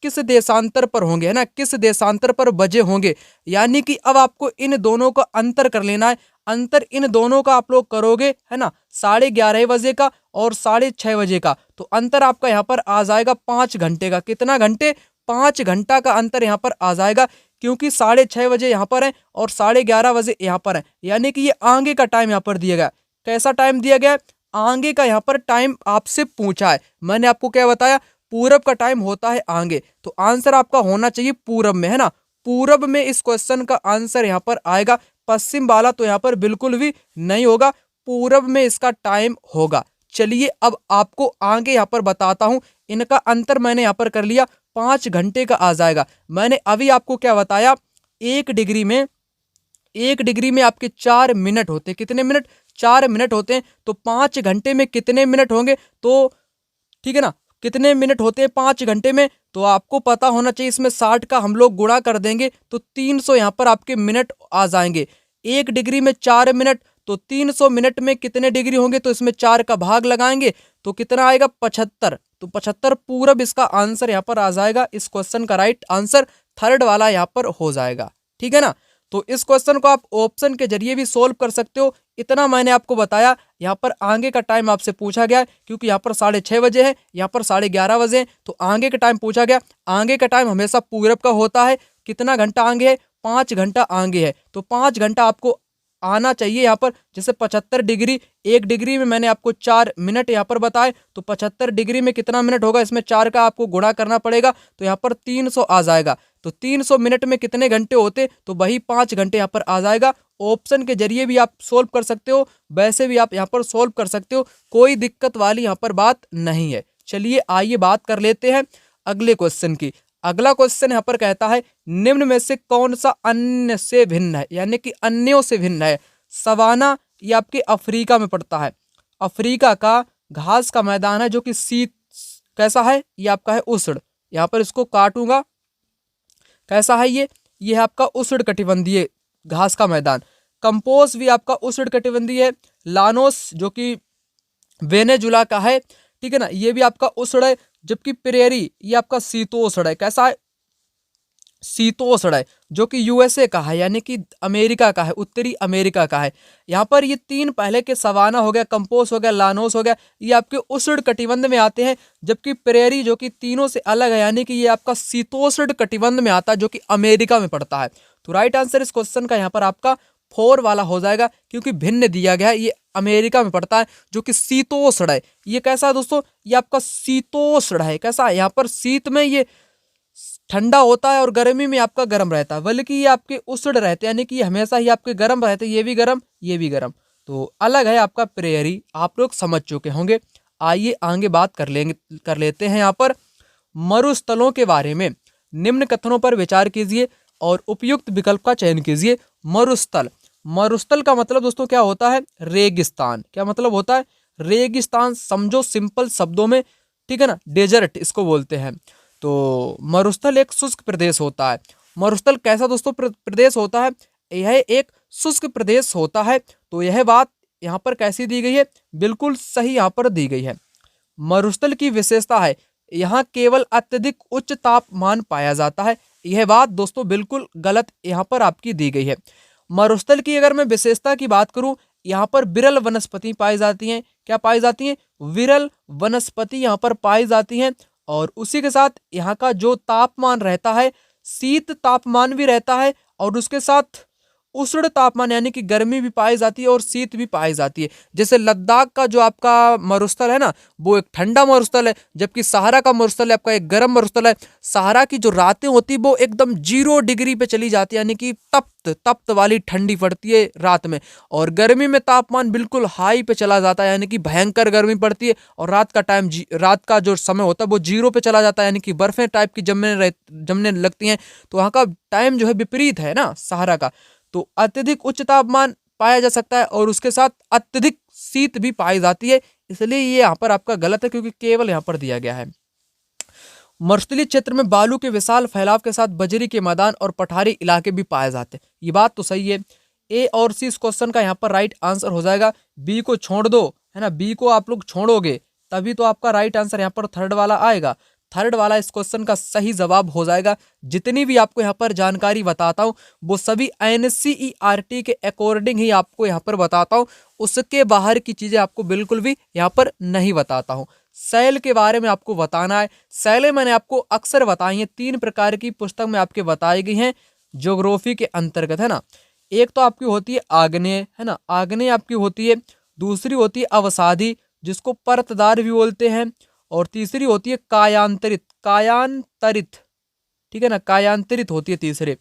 किस देशांतर पर होंगे, है ना, किस देशांतर पर बजे होंगे। यानी कि अब आपको इन दोनों का अंतर कर लेना है। अंतर इन दोनों का आप लोग करोगे, है ना, 11:30 बजे का और 6:30 बजे का, तो अंतर आपका यहाँ पर आ जाएगा 5 घंटे का। कितना घंटे, 5 घंटा का अंतर यहाँ पर आ जाएगा, क्योंकि 6:30 बजे यहाँ पर है और 11:30 बजे यहाँ पर है। यानी कि ये आगे का टाइम यहाँ पर दिया गया। कैसा टाइम दिया गया, आगे का यहाँ पर टाइम आपसे पूछा है। मैंने आपको क्या बताया, पूरब का टाइम होता है आगे, तो आंसर आपका होना चाहिए पूरब में, है ना। पूरब में इस क्वेश्चन का आंसर यहाँ पर आएगा। पश्चिम वाला तो यहाँ पर बिल्कुल भी नहीं होगा, पूरब में इसका टाइम होगा। चलिए अब आपको आगे यहाँ पर बताता हूँ। इनका अंतर मैंने यहाँ पर कर लिया, 5 घंटे का आ जाएगा। मैंने अभी आपको क्या बताया, 1 डिग्री में आपके 4 मिनट होते हैं। कितने मिनट, 4 मिनट होते हैं। तो 5 घंटे में कितने मिनट होंगे, तो ठीक है ना, कितने मिनट होते हैं 5 घंटे में, तो आपको पता होना चाहिए। इसमें 60 का हम लोग गुणा कर देंगे तो 300 यहाँ पर आपके मिनट आ जाएंगे। 1 डिग्री में 4 मिनट, तो 300 मिनट में कितने डिग्री होंगे, तो इसमें 4 का भाग लगाएंगे तो कितना आएगा, 75। तो 75 पूरब इसका आंसर यहाँ पर आ जाएगा। इस क्वेश्चन का राइट आंसर 3rd वाला यहाँ पर हो जाएगा, ठीक है ना। तो इस क्वेश्चन को आप ऑप्शन के जरिए भी सोल्व कर सकते हो। इतना मैंने आपको बताया। यहाँ पर आगे का टाइम आपसे पूछा गया, क्योंकि यहाँ पर 6:30 बजे है, यहाँ पर 11:30 बजे है, तो आगे का टाइम पूछा गया। आगे का टाइम हमेशा पूरब का होता है। कितना घंटा आगे है, 5 घंटा आगे है, तो 5 घंटा आपको आना चाहिए यहाँ पर। जैसे 75 डिग्री, 1 डिग्री में मैंने आपको 4 मिनट यहाँ पर बताए, तो 75 डिग्री में कितना मिनट होगा, इसमें 4 का आपको गुणा करना पड़ेगा, तो यहाँ पर 300 आ जाएगा। तो 300 मिनट में कितने घंटे होते, तो वही 5 घंटे यहाँ पर आ जाएगा। ऑप्शन के जरिए भी आप सोल्व कर सकते हो, वैसे भी आप यहाँ पर सोल्व कर सकते हो, कोई दिक्कत वाली यहाँ पर बात नहीं है। चलिए आइए बात कर लेते हैं अगले क्वेश्चन की। अगला क्वेश्चन यहाँ पर कहता है, निम्न में से कौन सा अन्य से भिन्न है, यानी कि अन्यों से भिन्न है। सवाना ये आपके अफ्रीका में पड़ता है। अफ्रीका का घास का मैदान है जो कि कैसा है, ये आपका है उष्ण। यहाँ पर इसको काटूंगा, कैसा है ये है आपका उष्ण कटिबंधीय घास का मैदान। कंपोज भी आपका उष्ण कटिबंधीय है। लानोस जो कि वेनेजुला का है, ठीक है ना, ये भी आपका उष्ण है। जबकि प्रेरी ये आपका शीतोष्ण है। कैसा है, शीतोष्ण है, जो कि यूएसए का है, यानी कि अमेरिका का है, उत्तरी अमेरिका का है। यहाँ पर ये तीन पहले के सवाना हो गया, कंपोस्ट हो गया, लानोस हो गया, ये आपके उष्ण कटिबंध में आते हैं। जबकि प्रेरी जो कि तीनों से अलग है, यानी कि ये आपका शीतोष्ण कटिबंध में आता है, जो कि अमेरिका में पड़ता है। तो राइट आंसर इस क्वेश्चन का यहाँ पर आपका 4 वाला हो जाएगा, क्योंकि भिन्न दिया गया है, ये अमेरिका में पड़ता है, जो कि शीतोष्ण है। ये कैसा है दोस्तों, ये आपका शीतोष्ण है। कैसा है, यहाँ पर शीत में ये ठंडा होता है और गर्मी में आपका गर्म रहता है, बल्कि ये आपके उष्ण रहते हैं, यानी कि हमेशा ही आपके गर्म रहते हैं, ये भी गर्म, ये भी गर्म। तो अलग है आपका प्रेयरी, आप लोग समझ चुके होंगे। आइए आगे बात कर लेते हैं यहाँ पर मरुस्थलों के बारे में। निम्न कथनों पर विचार कीजिए और उपयुक्त विकल्प का चयन कीजिए। मरुस्थल, मरुस्थल का मतलब दोस्तों क्या होता है, रेगिस्तान। क्या मतलब होता है, रेगिस्तान। समझो सिंपल शब्दों में, ठीक है ना, डेजर्ट इसको बोलते हैं। तो मरुस्थल एक शुष्क प्रदेश होता है। मरुस्थल कैसा दोस्तों प्रदेश होता है, यह एक शुष्क प्रदेश होता है। तो यह बात यहाँ पर कैसी दी गई है, बिल्कुल सही यहाँ पर दी गई है। मरुस्थल की विशेषता है, यहाँ केवल अत्यधिक उच्च तापमान पाया जाता है। यह बात दोस्तों बिल्कुल गलत यहाँ पर आपकी दी गई है। मरुस्थल की अगर मैं विशेषता की बात करूं, यहाँ पर विरल वनस्पति पाई जाती हैं। क्या पाई जाती हैं, विरल वनस्पति यहाँ पर पाई जाती हैं। और उसी के साथ यहाँ का जो तापमान रहता है, शीत तापमान भी रहता है, और उसके साथ उष्ण तापमान यानी कि गर्मी भी पाई जाती है और शीत भी पाई जाती है। जैसे लद्दाख का जो आपका मरुस्थल है ना, वो एक ठंडा मरुस्थल है, जबकि सहारा का मरुस्थल है आपका एक गर्म मरुस्थल है। सहारा की जो रातें होती है वो एकदम 0 डिग्री पे चली जाती है, यानी कि तप्त वाली ठंडी पड़ती है रात में। और गर्मी में तापमान बिल्कुल हाई पे चला जाता है, यानी कि भयंकर गर्मी पड़ती है। और रात का जो समय होता है वो 0 पे चला जाता है, यानी कि बर्फें टाइप की जमने लगती हैं। तो वहाँ का टाइम जो है विपरीत है ना सहारा का। तो अत्यधिक उच्च तापमान पाया जा सकता है और उसके साथ अत्यधिक शीत भी पाई जाती है, इसलिए ये यहाँ पर आपका गलत है, क्योंकि केवल यहाँ पर दिया गया है। मरुस्थलीय क्षेत्र में बालू के विशाल फैलाव के साथ बजरी के मैदान और पठारी इलाके भी पाए जाते हैं। ये बात तो सही है। ए और सी इस क्वेश्चन का यहाँ पर राइट आंसर हो जाएगा। बी को छोड़ दो, है ना, बी को आप लोग छोड़ोगे तभी तो आपका राइट आंसर यहाँ पर थर्ड वाला आएगा। थर्ड वाला इस क्वेश्चन का सही जवाब हो जाएगा। जितनी भी आपको यहाँ पर जानकारी बताता हूँ वो सभी NCERT के अकॉर्डिंग ही आपको यहाँ पर बताता हूँ, उसके बाहर की चीजें आपको बिल्कुल भी यहाँ पर नहीं बताता हूँ। सेल के बारे में आपको बताना है। सेलें मैंने आपको अक्सर बताई हैं, 3 प्रकार की पुस्तक में आपके बताई गई हैं ज्योग्राफी के अंतर्गत, है ना। एक तो आपकी होती है आग्नेय, है ना, आग्नेय आपकी होती है। दूसरी होती है अवसादी, जिसको परतदार भी बोलते हैं। और तीसरी होती है कायांतरित, कायांतरित, ठीक है ना, कायांतरित होती है तीसरे।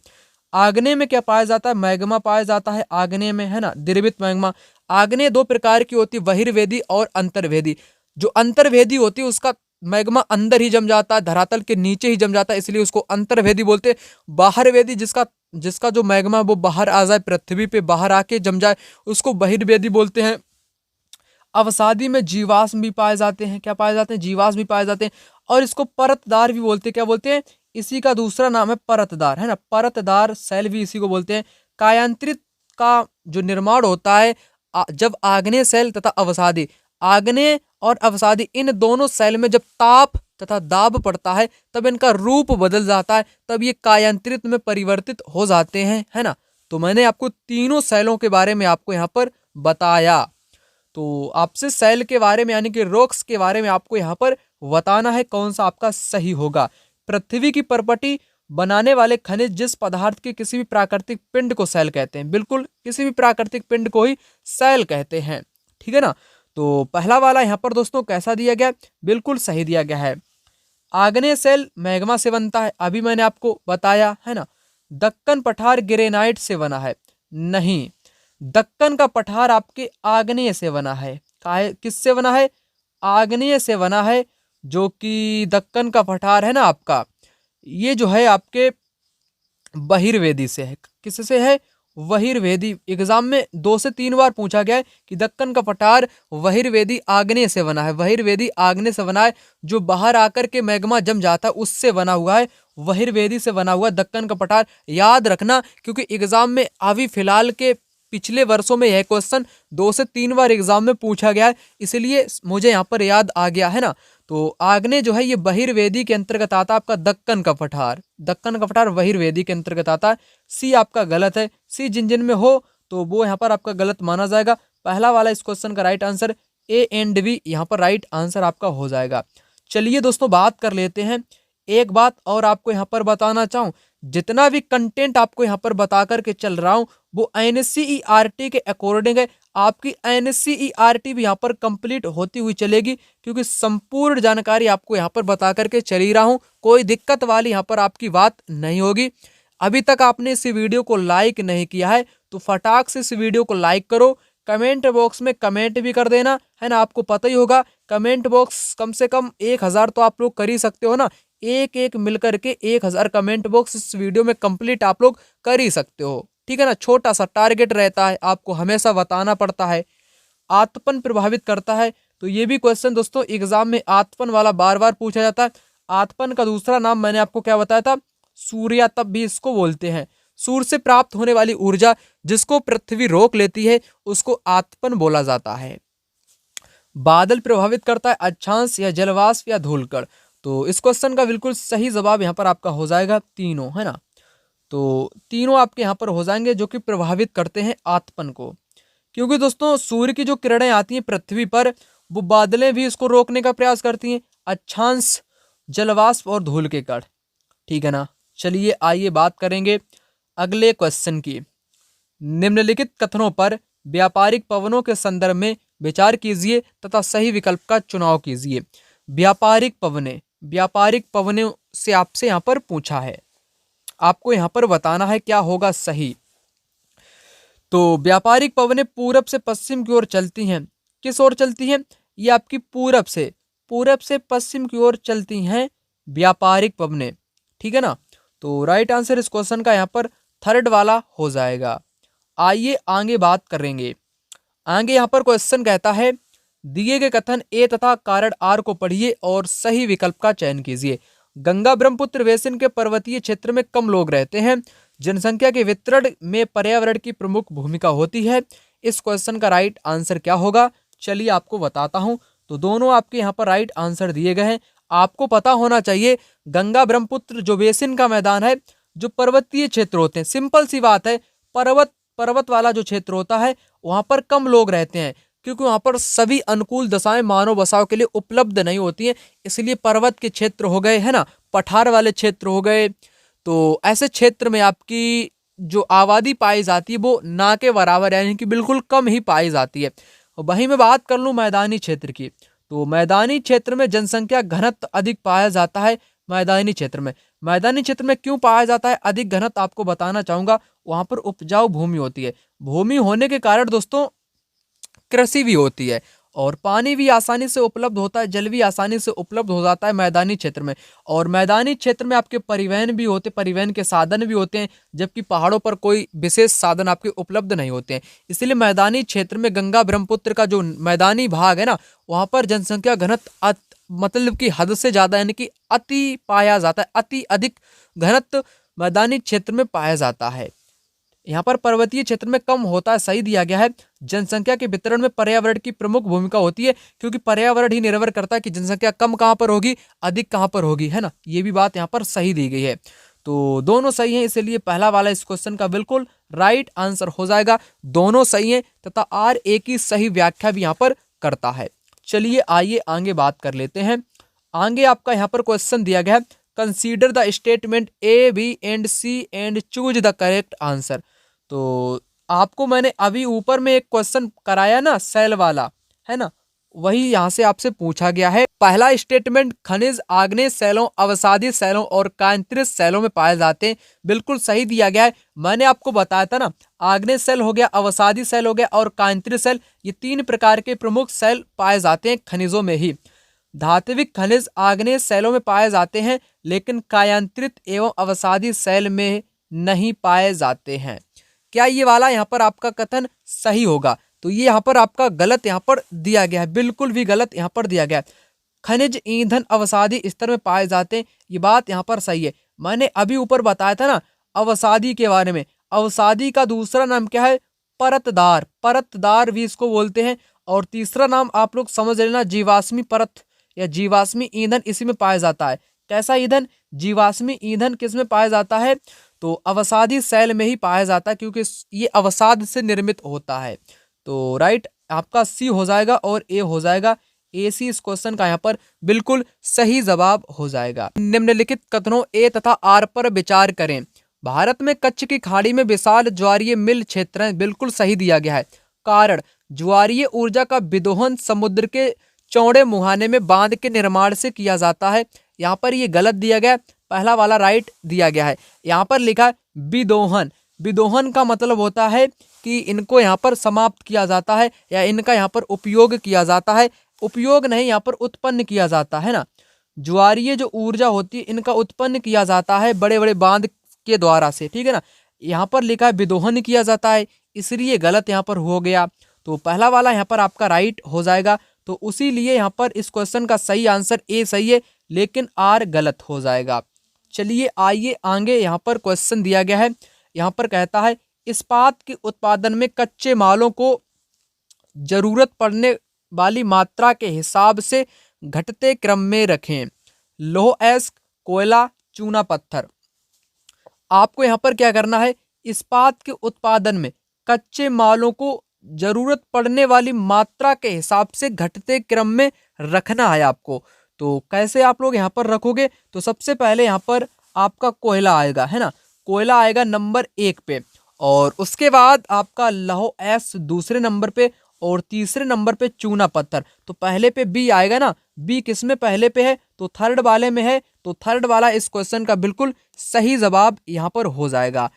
आग्नेय में क्या पाया जाता है, मैग्मा पाया जाता है आग्नेय में, है ना, द्रवित मैग्मा। आग्नेय 2 प्रकार की होती है, बहिर्वेदी और अंतर्वेदी। जो अंतर्वेदी होती है उसका मैग्मा अंदर ही जम जाता है, धरातल के नीचे ही जम जाता है, इसलिए उसको अंतर्वेदी बोलते हैं। बाहरवेदी जिसका जो मैग्मा वो बाहर आ जाए, पृथ्वी पे बाहर आके जम जाए, उसको बहिर्वेदी बोलते हैं। अवसादी में जीवाश्म भी पाए जाते हैं। क्या पाए जाते हैं, जीवाश्म भी पाए जाते हैं। और इसको परतदार भी बोलते हैं। क्या बोलते हैं, इसी का दूसरा नाम है परतदार, है ना, परतदार सेल भी इसी को बोलते हैं। कायांतरित का जो निर्माण होता है जब आग्नेय सेल तथा अवसादी, आग्नेय और अवसादी इन दोनों सेल में जब ताप तथा दाब पड़ता है तब इनका रूप बदल जाता है, तब ये कायांतरित में परिवर्तित हो जाते हैं, है ना। तो मैंने आपको तीनों सेलों के बारे में आपको यहाँ पर बताया। तो आपसे सेल के बारे में यानी कि रॉक्स के बारे में आपको यहाँ पर बताना है कौन सा आपका सही होगा। पृथ्वी की परपटी बनाने वाले खनिज जिस पदार्थ के किसी भी प्राकृतिक पिंड को सेल कहते हैं, बिल्कुल किसी भी प्राकृतिक पिंड को ही सेल कहते हैं, ठीक है ना। तो पहला वाला यहाँ पर दोस्तों कैसा दिया गया, बिल्कुल सही दिया गया है। आग्नेय सेल मैग्मा से बनता है, अभी मैंने आपको बताया, है ना। दक्कन पठार ग्रेनाइट से बना है, नहीं, दक्कन का पठार आपके आग्नेय से बना है। किससे बना है, आग्नेय से बना है। जो कि दक्कन का पठार है ना आपका, ये जो है आपके बहिर्वेदी से है। किससे है, बहिर्वेदी। एग्जाम में 2 से 3 बार पूछा गया है कि दक्कन का पठार बहिर्वेदी आग्नेय से बना है। बहिर्वेदी आग्नेय से बना है, जो बाहर आकर के मैग्मा जम जाता है उससे बना हुआ है, बहिर्वेदी से बना हुआ दक्कन का पठार। याद रखना, क्योंकि एग्जाम में अभी फिलहाल के पिछले वर्षों में यह क्वेश्चन 2 से 3 बार एग्जाम में पूछा गया है, इसलिए मुझे यहाँ पर याद आ गया है ना। तो आग्नेय जो है ये बहिर्वेदी के अंतर्गत आता है आपका दक्कन का पठार। दक्कन का पठार बहिर्वेदी के अंतर्गत आता है। सी आपका गलत है। सी जिन जिन में हो तो वो यहाँ पर आपका गलत माना जाएगा। पहला वाला इस क्वेश्चन का right answer A and B यहाँ पर राइट आंसर आपका हो जाएगा। चलिए दोस्तों, बात कर लेते हैं। एक बात और आपको यहाँ पर बताना चाहूँ, जितना भी कंटेंट आपको यहाँ पर बता करके चल रहा हूँ वो NSCERT के अकॉर्डिंग है। आपकी NSCERT भी यहाँ पर कंप्लीट होती हुई चलेगी, क्योंकि संपूर्ण जानकारी आपको यहाँ पर बता करके चल ही रहा हूँ। कोई दिक्कत वाली यहाँ पर आपकी बात नहीं होगी। अभी तक आपने इस वीडियो को लाइक नहीं किया है तो फटाक से इस वीडियो को लाइक करो। कमेंट बॉक्स में कमेंट भी कर देना, है ना। आपको पता ही होगा कमेंट बॉक्स कम से कम 1000 तो आप लोग कर ही सकते हो ना। एक एक मिलकर के 1000 कमेंट बॉक्स इस वीडियो में कंप्लीट आप लोग कर ही सकते हो, ठीक है ना। छोटा सा टारगेट रहता है, आपको हमेशा बताना पड़ता है। आत्मन प्रभावित करता है, तो ये भी क्वेश्चन दोस्तों एग्जाम में आत्मन वाला बार बार पूछा जाता है। आत्मन का दूसरा नाम मैंने आपको क्या बताया था, सूर्या तप भी इसको बोलते हैं। सूर्य से प्राप्त होने वाली ऊर्जा जिसको पृथ्वी रोक लेती है उसको आत्मन बोला जाता है। बादल प्रभावित करता है अक्षांश या जलवाष्प या धूलकण। तो इस क्वेश्चन का बिल्कुल सही जवाब यहाँ पर आपका हो जाएगा तीनों, है ना। तो तीनों आपके यहाँ पर हो जाएंगे जो कि प्रभावित करते हैं आत्मन को, क्योंकि दोस्तों सूर्य की जो किरणें आती हैं पृथ्वी पर वो बादलें भी इसको रोकने का प्रयास करती हैं, अक्षांश, जलवाष्प और धूल के कण, ठीक है ना। चलिए आइए बात करेंगे अगले क्वेश्चन की। निम्नलिखित कथनों पर व्यापारिक पवनों के संदर्भ में विचार कीजिए तथा सही विकल्प का चुनाव कीजिए। व्यापारिक पवने से आपसे यहाँ पर पूछा है, आपको यहाँ पर बताना है क्या होगा सही। तो व्यापारिक पवनें पूरब से पश्चिम की ओर चलती हैं। किस ओर चलती हैं? ये आपकी पूरब से पश्चिम की ओर चलती हैं व्यापारिक पवनें, ठीक है ना। तो राइट आंसर इस क्वेश्चन का यहाँ पर थर्ड वाला हो जाएगा। आइए आगे बात करेंगे। आगे यहाँ पर क्वेश्चन कहता है दिए गए कथन ए तथा कारण आर को पढ़िए और सही विकल्प का चयन कीजिए। गंगा ब्रह्मपुत्र बेसिन के पर्वतीय क्षेत्र में कम लोग रहते हैं। जनसंख्या के वितरण में पर्यावरण की प्रमुख भूमिका होती है। इस क्वेश्चन का राइट आंसर क्या होगा, चलिए आपको बताता हूं। तो दोनों आपके यहाँ पर राइट आंसर दिए गए हैं। आपको पता होना चाहिए गंगा ब्रह्मपुत्र जो बेसिन का मैदान है, जो पर्वतीय क्षेत्र होते हैं, सिंपल सी बात है, पर्वत वाला जो क्षेत्र होता है वहां पर कम लोग रहते हैं, क्योंकि वहां पर सभी अनुकूल दशाएं मानव बसाव के लिए उपलब्ध नहीं होती हैं। इसलिए पर्वत के क्षेत्र हो गए, है ना, पठार वाले क्षेत्र हो गए। तो ऐसे क्षेत्र में आपकी जो आबादी पाई जाती है वो ना के बराबर, यानी कि बिल्कुल कम ही पाई जाती है। वहीं मैं बात कर लूँ मैदानी क्षेत्र की, तो मैदानी क्षेत्र में जनसंख्या घनत्व अधिक पाया जाता है। मैदानी क्षेत्र में क्यों पाया जाता है अधिक घनत्व, आपको बताना चाहूंगा। वहां पर उपजाऊ भूमि होती है। भूमि होने के कारण दोस्तों कृषि भी होती है और पानी भी आसानी से उपलब्ध होता है, जल भी आसानी से उपलब्ध हो जाता है मैदानी क्षेत्र में। और मैदानी क्षेत्र में आपके परिवहन भी होते, परिवहन के साधन भी होते हैं, जबकि पहाड़ों पर कोई विशेष साधन आपके उपलब्ध नहीं होते हैं। इसलिए मैदानी क्षेत्र में गंगा ब्रह्मपुत्र का जो मैदानी भाग है ना, वहाँ पर जनसंख्या घनत्व मतलब कि हद से ज़्यादा, यानी कि अति पाया जाता है। अति अधिक घनत्व मैदानी क्षेत्र में पाया जाता है। यहाँ पर पर्वतीय क्षेत्र में कम होता है, सही दिया गया है। जनसंख्या के वितरण में पर्यावरण की प्रमुख भूमिका होती है, क्योंकि पर्यावरण ही निर्भर करता है कि जनसंख्या कम कहाँ पर होगी, अधिक कहाँ पर होगी, है ना। ये भी बात यहाँ पर सही दी गई है। तो दोनों सही हैं, इसलिए पहला वाला इस क्वेश्चन का बिल्कुल राइट आंसर हो जाएगा। दोनों सही हैं तथा आर ए की सही व्याख्या भी यहाँ पर करता है। चलिए आइए आगे बात कर लेते हैं। आगे आपका यहाँ पर क्वेश्चन दिया गया है, consider the statement A B and C and choose the correct answer. तो आपको मैंने अभी ऊपर में एक क्वेश्चन कराया ना सेल वाला, है ना, वही यहाँ से आपसे पूछा गया है। पहला स्टेटमेंट खनिज आग्नेय सेलों, अवसादी सेलों और कायांतरित सेलों में पाए जाते हैं, बिल्कुल सही दिया गया है। मैंने आपको बताया था ना, आग्नेय सेल हो गया, अवसादी सेल हो गया और कायांतरित सेल, ये 3 प्रकार के प्रमुख सेल पाए जाते हैं खनिजों में ही। धात्विक खनिज आग्नेय सेलों में पाए जाते हैं, लेकिन कायांतरित एवं अवसादी सेल में नहीं पाए जाते हैं। क्या ये वाला यहाँ पर आपका कथन सही होगा? तो ये यहाँ पर आपका गलत यहाँ पर दिया गया है, बिल्कुल भी गलत यहाँ पर दिया गया है। खनिज ईंधन अवसादी स्तर में पाए जाते हैं, ये बात यहाँ पर सही है। मैंने अभी ऊपर बताया था ना अवसादी के बारे में, अवसादी का दूसरा नाम क्या है? परतदार, परतदार भी इसको बोलते हैं। और तीसरा नाम आप लोग समझ लेना जीवाश्मी परत या जीवाश्मी ईंधन, इसी में पाया जाता है। कैसा ईंधन? जीवाश्मी ईंधन किस में पाया जाता है? तो अवसादी सेल में ही पाया जाता है, क्योंकि ये अवसाद से निर्मित होता है। तो राइट आपका सी हो जाएगा और ए हो जाएगा। ए सी इस क्वेश्चन का यहाँ पर बिल्कुल सही जवाब हो जाएगा। निम्नलिखित कथनों ए तथा आर पर विचार करें। भारत में कच्छ की खाड़ी में विशाल ज्वारीय मिल क्षेत्र है, बिल्कुल सही दिया गया है। कारण ज्वारीय ऊर्जा का विदोहन समुद्र के चौड़े मुहाने में बांध के निर्माण से किया जाता है। यहाँ पर ये गलत दिया गया है, पहला वाला राइट दिया गया है। यहाँ पर लिखा है विदोहन, विदोहन का मतलब होता है कि इनको यहाँ पर समाप्त किया जाता है या इनका यहाँ पर उपयोग किया जाता है। उपयोग नहीं, यहाँ पर उत्पन्न किया जाता है ना। ज्वारीय जो ऊर्जा होती है इनका उत्पन्न किया जाता है बड़े बड़े बांध के द्वारा से, ठीक है ना। यहाँ पर लिखा है विदोहन किया जाता है, इसलिए गलत यहाँ पर हो गया। तो पहला वाला यहाँ पर आपका राइट हो जाएगा। तो उसी लिए यहाँ पर इस क्वेश्चन का सही आंसर ए सही है, लेकिन आर गलत हो जाएगा। चलिए आइए आगे, यहाँ पर क्वेश्चन दिया गया है। यहाँ पर कहता है इस्पात के उत्पादन में कच्चे मालों को जरूरत पड़ने वाली मात्रा के हिसाब से घटते क्रम में रखें। लौह अयस्क, कोयला, चूना पत्थर। आपको यहाँ पर क्या करना है? इस्पात के उत्पादन में कच्चे मालों को जरूरत पड़ने वाली मात्रा के हिसाब से घटते क्रम में रखना है आपको। तो कैसे आप लोग यहाँ पर रखोगे? तो सबसे पहले यहाँ पर आपका कोयला आएगा, है ना। कोयला आएगा नंबर 1 पे, और उसके बाद आपका लौह अयस्क दूसरे नंबर पे, और तीसरे नंबर पे चूना पत्थर। तो पहले पे बी आएगा ना। बी किस में पहले पे है? तो थर्ड वाले में है। तो थर्ड वाला इस क्वेश्चन का बिल्कुल सही जवाब यहाँ पर हो जाएगा।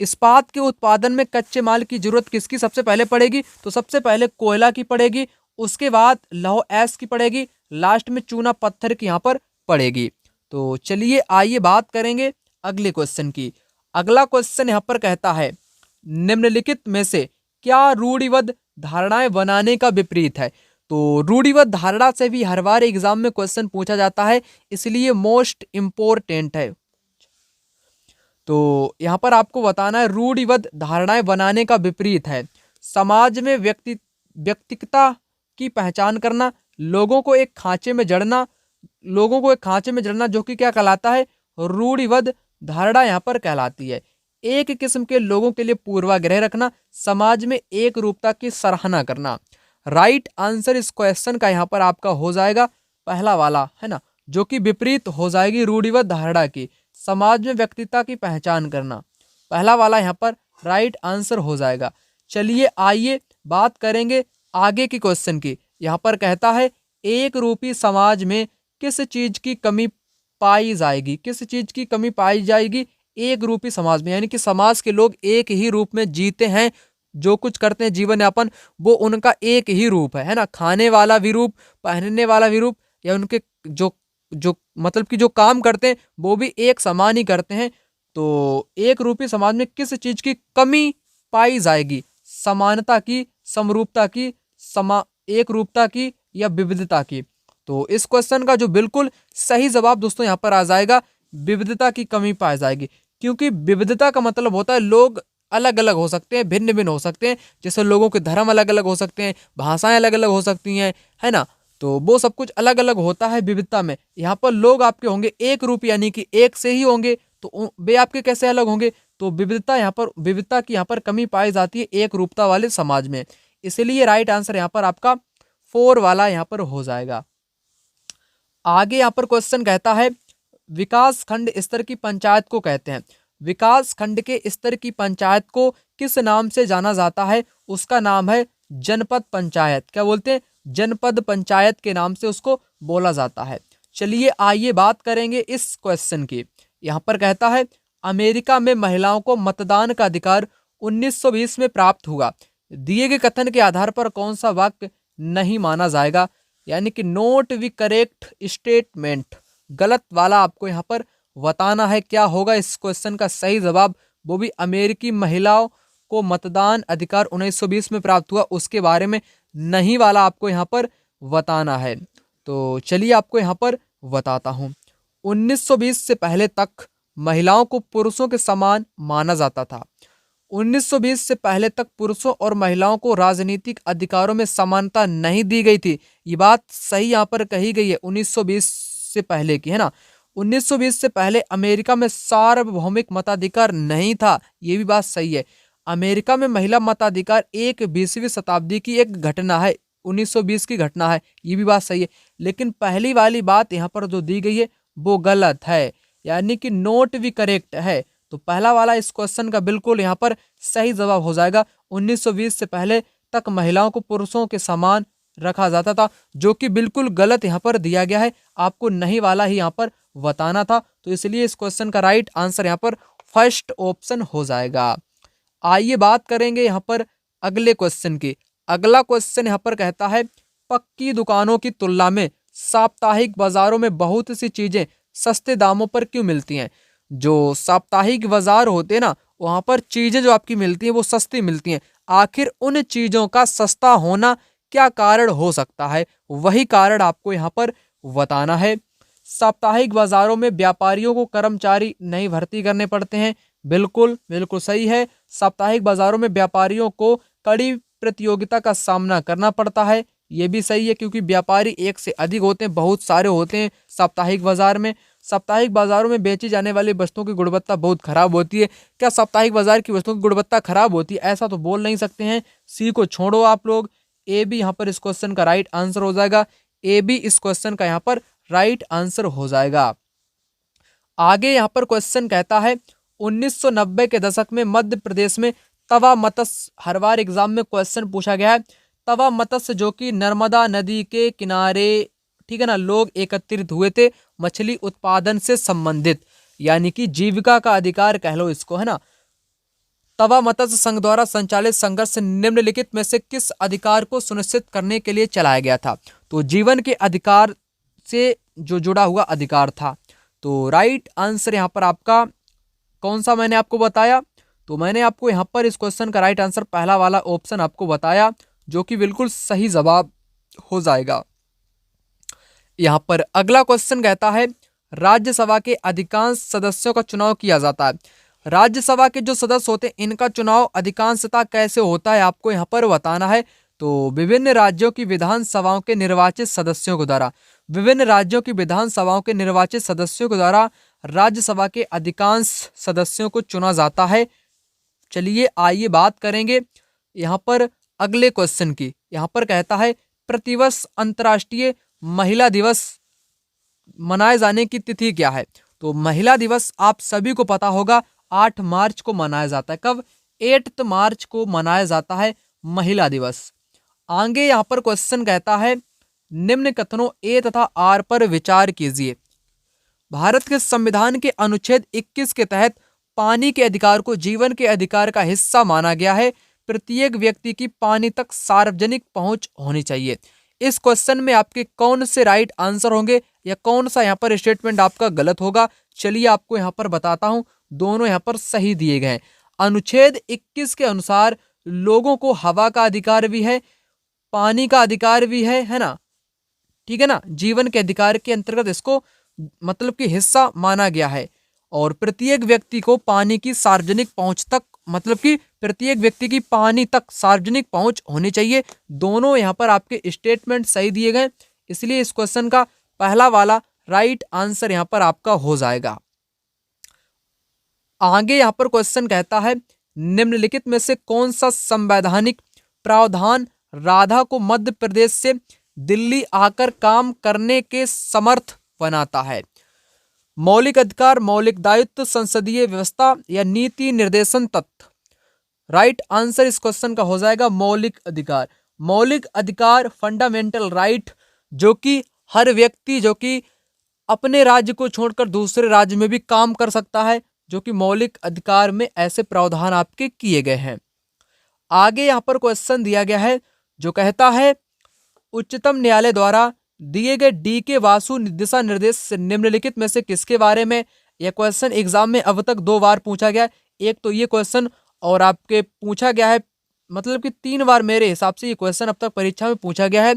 इस्पात के उत्पादन में कच्चे माल की जरूरत किसकी सबसे पहले पड़ेगी? तो सबसे पहले कोयला की पड़ेगी, उसके बाद लौह अयस्क की पड़ेगी, लास्ट में चूना पत्थर की यहाँ पर पड़ेगी। तो चलिए आइए बात करेंगे अगले क्वेश्चन की। अगला क्वेश्चन यहाँ पर कहता है निम्नलिखित में से क्या रूढ़िबद्ध धारणाएं बनाने का विपरीत है? तो रूढ़िबद्ध धारणा से भी हर बार एग्जाम में क्वेश्चन पूछा जाता है, इसलिए मोस्ट इम्पोर्टेंट है। तो यहाँ पर आपको बताना है रूढ़िबद्ध धारणाएं बनाने का विपरीत है समाज में व्यक्तिगता की पहचान करना, लोगों को एक खांचे में जड़ना, लोगों को एक खांचे में जड़ना जो कि क्या कहलाता है? रूढ़िबद्ध धारणा यहाँ पर कहलाती है। एक किस्म के लोगों के लिए पूर्वाग्रह रखना, समाज में एक रूपता की सराहना करना। राइट आंसर इस क्वेश्चन का यहाँ पर आपका हो जाएगा पहला वाला, है ना, जो कि विपरीत हो जाएगी रूढ़िबद्ध धारणा की, समाज में व्यक्तिता की पहचान करना। पहला वाला यहाँ पर राइट आंसर हो जाएगा। चलिए आइए बात करेंगे आगे की क्वेश्चन की। यहाँ पर कहता है एक रूपी समाज में किस चीज की कमी पाई जाएगी? किस चीज की कमी पाई जाएगी एक रूपी समाज में? यानी कि समाज के लोग एक ही रूप में जीते हैं, जो कुछ करते हैं जीवन यापन वो उनका एक ही रूप है ना। खाने वाला भी रूप, पहनने वाला भी रूप, या उनके जो जो मतलब कि जो काम करते हैं वो भी एक समान ही करते हैं। तो एक रूपी समाज में किस चीज की कमी पाई जाएगी? समानता की, समरूपता की, एक रूपता की, या विविधता की? तो इस क्वेश्चन का जो बिल्कुल सही जवाब दोस्तों यहाँ पर आ जाएगा विविधता की कमी पाई जाएगी। क्योंकि विविधता का मतलब होता है लोग अलग अलग हो सकते हैं, भिन्न भिन्न हो सकते हैं। जैसे लोगों के धर्म अलग अलग हो सकते हैं, भाषाएं अलग अलग हो सकती हैं, है ना। तो वो सब कुछ अलग अलग होता है विविधता में। यहाँ पर लोग आपके होंगे एक रूप, यानी कि एक से ही होंगे, तो वे आपके कैसे अलग होंगे? तो विविधता यहाँ पर, विविधता की यहाँ पर कमी पाई जाती है एक रूपता वाले समाज में। इसलिए राइट आंसर यहाँ पर आपका 4 वाला यहाँ पर हो जाएगा। आगे यहाँ पर क्वेश्चन कहता है विकास खंड स्तर की पंचायत को कहते हैं। विकास खंड के स्तर की पंचायत को किस नाम से जाना जाता है? उसका नाम है जनपद पंचायत। क्या बोलते हैं? जनपद पंचायत के नाम से उसको बोला जाता है। चलिए आइए बात करेंगे इस क्वेश्चन की। यहाँ पर कहता है अमेरिका में महिलाओं को मतदान का अधिकार 1920 में प्राप्त हुआ। दिए गए कथन के आधार पर कौन सा वाक्य नहीं माना जाएगा? यानी कि नोट वी करेक्ट स्टेटमेंट, गलत वाला आपको यहाँ पर बताना है। क्या होगा इस क्वेश्चन का सही जवाब वो भी अमेरिकी महिलाओं को मतदान अधिकार 1920 में प्राप्त हुआ, उसके बारे में नहीं वाला आपको यहाँ पर बताना है। तो चलिए आपको यहाँ पर बताता हूँ। 1920 से पहले तक महिलाओं को पुरुषों के समान माना जाता था। 1920 से पहले तक पुरुषों और महिलाओं को राजनीतिक अधिकारों में समानता नहीं दी गई थी। ये बात सही यहाँ पर कही गई है, 1920 से पहले की, है ना। 1920 से पहले अमेरिका में सार्वभौमिक मताधिकार नहीं था, ये भी बात सही है। अमेरिका में महिला मताधिकार एक 20वीं शताब्दी की एक घटना है, 1920 की घटना है, ये भी बात सही है। लेकिन पहली वाली बात यहाँ पर जो दी गई है वो गलत है, यानी कि नोट भी करेक्ट है। तो पहला वाला इस क्वेश्चन का बिल्कुल यहाँ पर सही जवाब हो जाएगा। 1920 से पहले तक महिलाओं को पुरुषों के समान रखा जाता था, जो कि बिल्कुल गलत यहाँ पर दिया गया है। आपको नहीं वाला ही यहाँ पर बताना था, तो इसलिए इस क्वेश्चन का राइट आंसर यहाँ पर फर्स्ट ऑप्शन हो जाएगा। आइए बात करेंगे यहाँ पर अगले क्वेश्चन की। अगला क्वेश्चन यहाँ पर कहता है, पक्की दुकानों की तुलना में साप्ताहिक बाजारों में बहुत सी चीजें सस्ते दामों पर क्यों मिलती हैं? जो साप्ताहिक बाजार होते हैं ना, वहां पर चीजें जो आपकी मिलती हैं वो सस्ती मिलती हैं। आखिर उन चीजों का सस्ता होना क्या कारण हो सकता है, वही कारण आपको यहाँ पर बताना है। साप्ताहिक बाजारों में व्यापारियों को कर्मचारी नहीं भर्ती करने पड़ते हैं, बिल्कुल बिल्कुल सही है। साप्ताहिक बाजारों में व्यापारियों को कड़ी प्रतियोगिता का सामना करना पड़ता है, ये भी सही है, क्योंकि व्यापारी एक से अधिक होते हैं, बहुत सारे होते हैं साप्ताहिक बाजार में। साप्ताहिक बाजारों में बेची जाने वाली वस्तुओं की गुणवत्ता बहुत खराब होती है। क्या साप्ताहिक बाजार की वस्तुओं की गुणवत्ता खराब होती है? ऐसा तो बोल नहीं सकते हैं। सी को छोड़ो आप लोग, ए बी यहाँ पर इस क्वेश्चन का राइट आंसर हो जाएगा। ए बी इस क्वेश्चन का यहाँ पर राइट आंसर हो जाएगा। आगे यहाँ पर क्वेश्चन कहता है, 1990 के दशक में मध्य प्रदेश में तवा मत्स्य, हर बार एग्जाम में क्वेश्चन पूछा गया है। तवा मत्स्य जो कि नर्मदा नदी के किनारे, ठीक है ना, लोग एकत्रित हुए थे मछली उत्पादन से संबंधित, यानी कि जीविका का अधिकार कह लो इसको, है ना। तवा मत्स्य संघ द्वारा संचालित संघर्ष निम्नलिखित में से किस अधिकार को सुनिश्चित करने के लिए चलाया गया था? तो जीवन के अधिकार से जो जुड़ा हुआ अधिकार था। तो राइट आंसर यहाँ पर आपका कौन सा मैंने आपको बताया? तो मैंने आपको यहाँ पर इस क्वेश्चन का राइट आंसर पहला वाला ऑप्शन आपको बताया, जो कि बिल्कुल सही जवाब हो जाएगा। यहाँ पर अगला क्वेश्चन कहता है, राज्यसभा के अधिकांश सदस्यों का चुनाव किया जाता है। राज्यसभा के जो सदस्य होते हैं इनका चुनाव अधिकांशतः कैसे होता है, आपको यहाँ पर बताना है। तो विभिन्न राज्यों की विधानसभाओं के निर्वाचित सदस्यों के द्वारा, विभिन्न राज्यों की विधानसभाओं के निर्वाचित सदस्यों के द्वारा राज्यसभा के अधिकांश सदस्यों को चुना जाता है। चलिए आइए बात करेंगे यहाँ पर अगले क्वेश्चन की। यहाँ पर कहता है, प्रतिवर्ष अंतर्राष्ट्रीय महिला दिवस मनाए जाने की तिथि क्या है? तो महिला दिवस आप सभी को पता होगा 8 मार्च को मनाया जाता है। कब? 8 मार्च को मनाया जाता है महिला दिवस। आगे यहाँ पर क्वेश्चन कहता है, निम्न कथनों ए तथा आर पर विचार कीजिए। भारत के संविधान के अनुच्छेद 21 के तहत पानी के अधिकार को जीवन के अधिकार का हिस्सा माना गया है। प्रत्येक व्यक्ति की पानी तक सार्वजनिक पहुंच होनी चाहिए। इस क्वेश्चन में आपके कौन से राइट आंसर होंगे या कौन सा यहाँ पर स्टेटमेंट आपका गलत होगा, चलिए आपको यहाँ पर बताता हूँ। दोनों यहाँ पर सही दिए गए हैं। अनुच्छेद 21 के अनुसार लोगों को हवा का अधिकार भी है, पानी का अधिकार भी है ना, ठीक है ना। जीवन के अधिकार के अंतर्गत इसको मतलब कि हिस्सा माना गया है। और प्रत्येक व्यक्ति को पानी की सार्वजनिक पहुंच तक, मतलब कि प्रत्येक व्यक्ति की पानी तक सार्वजनिक पहुंच होनी चाहिए। दोनों यहाँ पर आपके स्टेटमेंट सही दिए गए, इसलिए इस क्वेश्चन का पहला वाला राइट आंसर यहाँ पर आपका हो जाएगा। आगे यहाँ पर क्वेश्चन कहता है, निम्नलिखित में से कौन सा संवैधानिक प्रावधान राधा को मध्य प्रदेश से दिल्ली आकर काम करने के समर्थ बनाता है? मौलिक अधिकार, मौलिक दायित्व, संसदीय व्यवस्था या नीति निर्देशन तत्व? राइट आंसर इस क्वेश्चन का हो जाएगा मौलिक अधिकार। मौलिक अधिकार, फंडामेंटल राइट, जो कि हर व्यक्ति जो कि अपने राज्य को छोड़कर दूसरे राज्य में भी काम कर सकता है, जो कि मौलिक अधिकार में ऐसे प्रावधान आपके किए गए हैं। आगे यहाँ पर क्वेश्चन दिया गया है जो कहता है, उच्चतम न्यायालय द्वारा दिए गए डी.के. वासु दिशा निर्देश निम्नलिखित में से किसके बारे में? यह क्वेश्चन एग्जाम में अब तक 2 बार पूछा गया। एक तो ये क्वेश्चन और आपके पूछा गया है, मतलब कि 3 बार मेरे हिसाब से ये क्वेश्चन अब तक परीक्षा में पूछा गया है,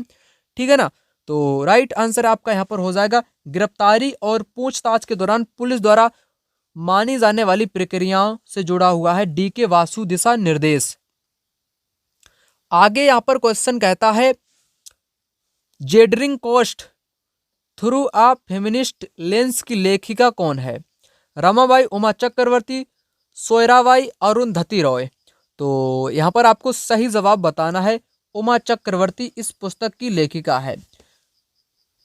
ठीक है ना। तो राइट आंसर आपका यहाँ पर हो जाएगा गिरफ्तारी और पूछताछ के दौरान पुलिस द्वारा मानी जाने वाली प्रक्रियाओं से जुड़ा हुआ है डी.के. वासु दिशा निर्देश। आगे यहाँ पर क्वेश्चन कहता है gendering coast through a feminist lens की लेखिका कौन है? रमाबाई, उमा चक्रवर्ती, सोयराबाई, अरुंधति रॉय। तो यहाँ पर आपको सही जवाब बताना है, उमा चक्रवर्ती इस पुस्तक की लेखिका है,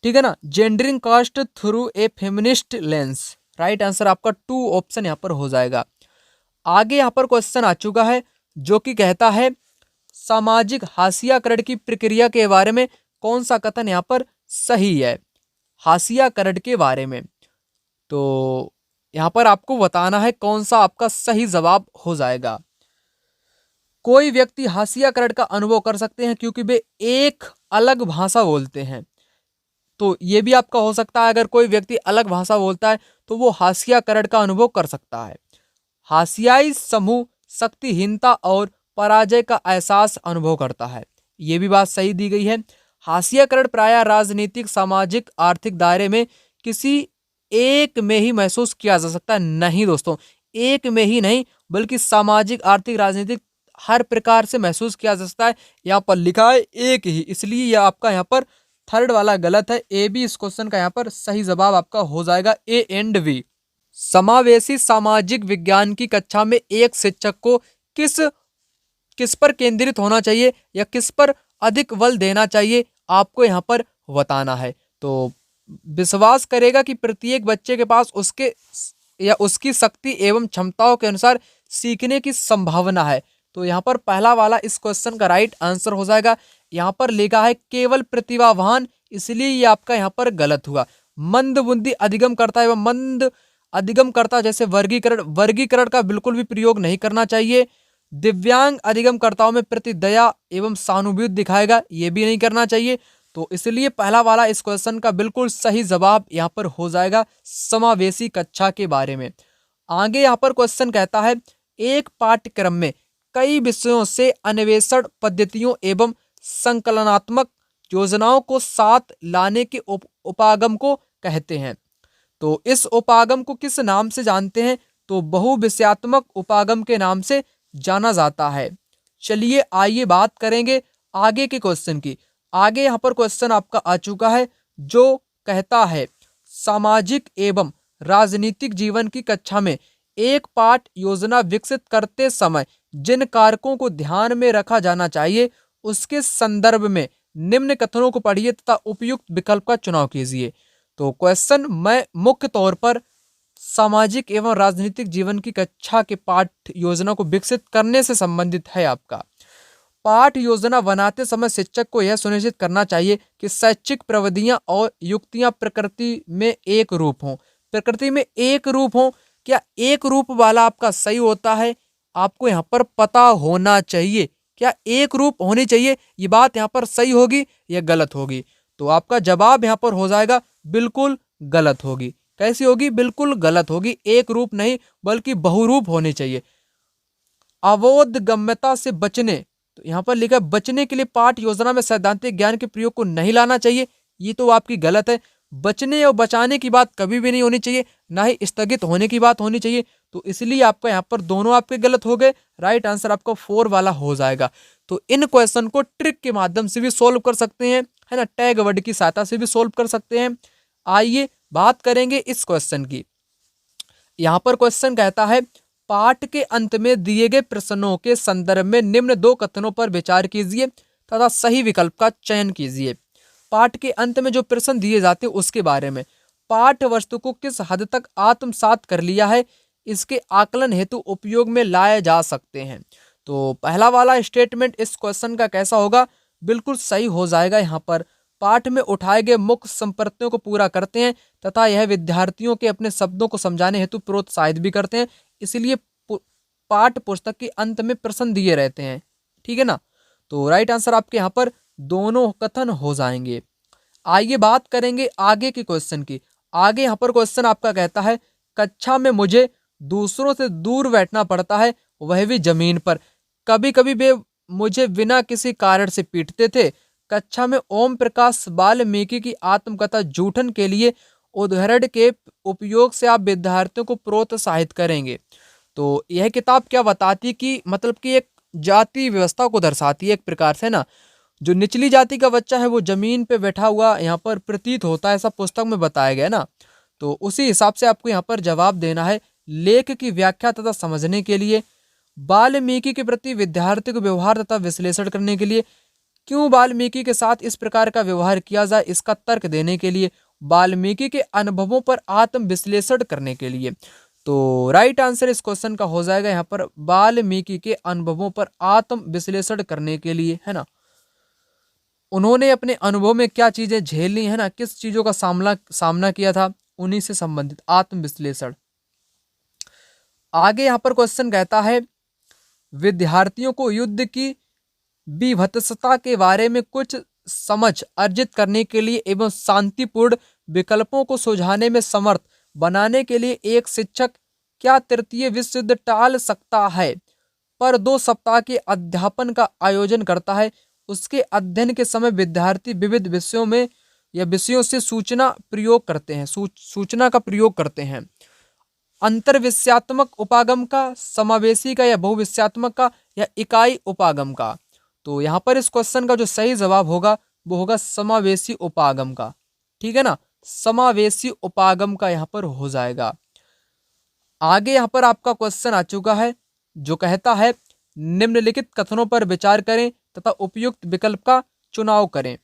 ठीक है ना। Gendering caste through a feminist lens, right answer आपका 2 ऑप्शन यहाँ पर हो जाएगा। आगे यहाँ पर क्वेश्चन आ चुका है जो कि कहता है सामाजिक हाशियाकरण की प्रक्रिया के बारे में कौन सा कथन यहाँ पर सही है? हाशियाकरण के बारे में, तो यहाँ पर आपको बताना है कौन सा आपका सही जवाब हो जाएगा। कोई व्यक्ति हाशियाकरण का अनुभव कर सकते हैं क्योंकि वे एक अलग भाषा बोलते हैं। तो ये भी आपका हो सकता है, अगर कोई व्यक्ति अलग भाषा बोलता है तो वो हाशियाकरण का अनुभव कर सकता है। हाशियाई समूह शक्तिहीनता और पराजय का एहसास अनुभव करता है, ये भी बात सही दी गई है। हाशियाकरण प्रायः राजनीतिक, सामाजिक, आर्थिक दायरे में किसी एक में ही महसूस किया जा सकता है। नहीं दोस्तों, एक में ही नहीं बल्कि सामाजिक, आर्थिक, राजनीतिक हर प्रकार से महसूस किया जा सकता है। यहाँ पर लिखा है एक ही, इसलिए यह आपका यहाँ पर थर्ड वाला गलत है। ए बी इस क्वेश्चन का यहाँ पर सही जवाब आपका हो जाएगा, ए एंड बी। समावेशी सामाजिक विज्ञान की कक्षा में एक शिक्षक को किस पर केंद्रित होना चाहिए या किस पर अधिक बल देना चाहिए, आपको यहाँ पर बताना है। तो विश्वास करेगा कि प्रत्येक बच्चे के पास उसके या उसकी शक्ति एवं क्षमताओं के अनुसार सीखने की संभावना है। तो यहाँ पर पहला वाला इस क्वेश्चन का राइट आंसर हो जाएगा। यहाँ पर लिखा है केवल प्रतिभावान, इसलिए ये आपका यहाँ पर गलत हुआ। मंद बुद्धि अधिगम करता एवं मंद अधिगम करता जैसे वर्गीकरण का बिल्कुल भी प्रयोग नहीं करना चाहिए। दिव्यांग अधिगमकर्ताओं में प्रति दया एवं सहानुभूति दिखाएगा, ये भी नहीं करना चाहिए। तो इसलिए पहला वाला इस क्वेश्चन का बिल्कुल सही जवाब यहाँ पर हो जाएगा समावेशी कक्षा के बारे में। आगे यहाँ पर क्वेश्चन कहता है एक पाठ्यक्रम में कई विषयों से अन्वेषण पद्धतियों एवं संकलनात्मक योजनाओं को साथ लाने के उपागम को कहते हैं। तो इस उपागम को किस नाम से जानते हैं? तो बहुविषयात्मक उपागम के नाम से जाना जाता है। चलिए आइए बात करेंगे आगे के क्वेश्चन की। आगे यहाँ पर क्वेश्चन आपका आ चुका है जो कहता है सामाजिक एवं राजनीतिक जीवन की कक्षा में एक पाठ योजना विकसित करते समय जिन कारकों को ध्यान में रखा जाना चाहिए उसके संदर्भ में निम्न कथनों को पढ़िए तथा उपयुक्त विकल्प का चुनाव कीजिए। तो क्वेश्चन मैं मुख्य तौर पर सामाजिक एवं राजनीतिक जीवन की कक्षा के पाठ योजना को विकसित करने से संबंधित है। आपका पाठ योजना बनाते समय शिक्षक को यह सुनिश्चित करना चाहिए कि शैक्षिक प्रविधियां और युक्तियां प्रकृति में एक रूप हों। प्रकृति में एक रूप हों, क्या एक रूप वाला आपका सही होता है? आपको यहाँ पर पता होना चाहिए, क्या एक रूप होनी चाहिए, ये बात यहाँ पर सही होगी या गलत होगी? तो आपका जवाब यहाँ पर हो जाएगा बिल्कुल गलत होगी। कैसी होगी? बिल्कुल गलत होगी। एक रूप नहीं बल्कि बहुरूप होने चाहिए। अबोधगम्यता से बचने, तो यहाँ पर लिखा बचने के लिए पाठ योजना में सैद्धांतिक ज्ञान के प्रयोग को नहीं लाना चाहिए, ये तो आपकी गलत है। बचने और बचाने की बात कभी भी नहीं होनी चाहिए, ना ही स्थगित होने की बात होनी चाहिए। तो इसलिए आपका यहाँ पर दोनों आपके गलत हो गए। राइट आंसर आपका 4 वाला हो जाएगा। तो इन क्वेश्चन को ट्रिक के माध्यम से भी सोल्व कर सकते हैं, है ना, टैग वर्ड की सहायता से भी सोल्व कर सकते हैं। आइए बात करेंगे इस क्वेश्चन की। यहाँ पर क्वेश्चन कहता है पाठ के अंत में दिए गए प्रश्नों के संदर्भ में निम्न 2 कथनों पर विचार कीजिए तथा सही विकल्प का चयन कीजिए। पाठ के अंत में जो प्रश्न दिए जाते हैं उसके बारे में, पाठ वस्तु को किस हद तक आत्मसात कर लिया है, इसके आकलन हेतु उपयोग में लाए जा सकते हैं। तो पहला वाला स्टेटमेंट इस क्वेश्चन का कैसा होगा? बिल्कुल सही हो जाएगा। यहाँ पर पाठ में उठाए गए मुख्य संप्रत्तियों को पूरा करते हैं तथा यह विद्यार्थियों के अपने शब्दों को समझाने हेतु प्रोत्साहित भी करते हैं, इसलिए पाठ पुस्तक के अंत में प्रश्न दिए रहते हैं, ठीक है ना। तो राइट आंसर आपके यहाँ पर दोनों कथन हो जाएंगे। आइए बात करेंगे आगे के क्वेश्चन की। आगे यहाँ पर क्वेश्चन आपका कहता है कक्षा में मुझे दूसरों से दूर बैठना पड़ता है, वह भी जमीन पर। कभी कभी वे मुझे बिना किसी कारण से पीटते थे। कक्षा में ओम प्रकाश वाल्मीकि की आत्मकथा जूठन के लिए उदाहरण के उपयोग से आप विद्यार्थियों को प्रोत्साहित करेंगे। तो यह किताब क्या बताती कि मतलब कि एक जाति व्यवस्था को दर्शाती है एक प्रकार से ना। जो निचली जाति का बच्चा है वो जमीन पे बैठा हुआ यहाँ पर प्रतीत होता है, ऐसा पुस्तक में बताया गया ना। तो उसी हिसाब से आपको यहाँ पर जवाब देना है। लेख की व्याख्या तथा समझने के लिए, वाल्मीकि के प्रति विद्यार्थी को व्यवहार तथा विश्लेषण करने के लिए, क्यों वाल्मीकि के साथ इस प्रकार का व्यवहार किया जाए इसका तर्क देने के लिए, वाल्मीकि के अनुभवों पर आत्म विश्लेषण करने के लिए। तो राइट आंसर इस क्वेश्चन का हो जाएगा यहाँ पर वाल्मीकि के अनुभवों पर आत्म विश्लेषण करने के लिए, है ना। उन्होंने अपने अनुभव में क्या चीजें झेली है ना, किस चीजों का सामना किया था, उन्हीं से संबंधित आत्म विश्लेषण। आगे यहाँ पर क्वेश्चन कहता है विद्यार्थियों को युद्ध की विभत्सता के बारे में कुछ समझ अर्जित करने के लिए एवं शांतिपूर्ण विकल्पों को सुझाने में समर्थ बनाने के लिए एक शिक्षक क्या तृतीय विश्व युद्ध टाल सकता है, पर 2 सप्ताह के अध्यापन का आयोजन करता है। उसके अध्ययन के समय विद्यार्थी विविध विषयों में या विषयों से सूचना प्रयोग करते हैं, सूचना का प्रयोग करते हैं। अंतर्विषयात्मक उपागम का, समावेशी का या बहुविषयात्मक का या इकाई उपागम का। तो यहाँ पर इस क्वेश्चन का जो सही जवाब होगा वो होगा समावेशी उपागम का, ठीक है ना। समावेशी उपागम का यहाँ पर हो जाएगा। आगे यहाँ पर आपका क्वेश्चन आ चुका है जो कहता है निम्नलिखित कथनों पर विचार करें तथा उपयुक्त विकल्प का चुनाव करें।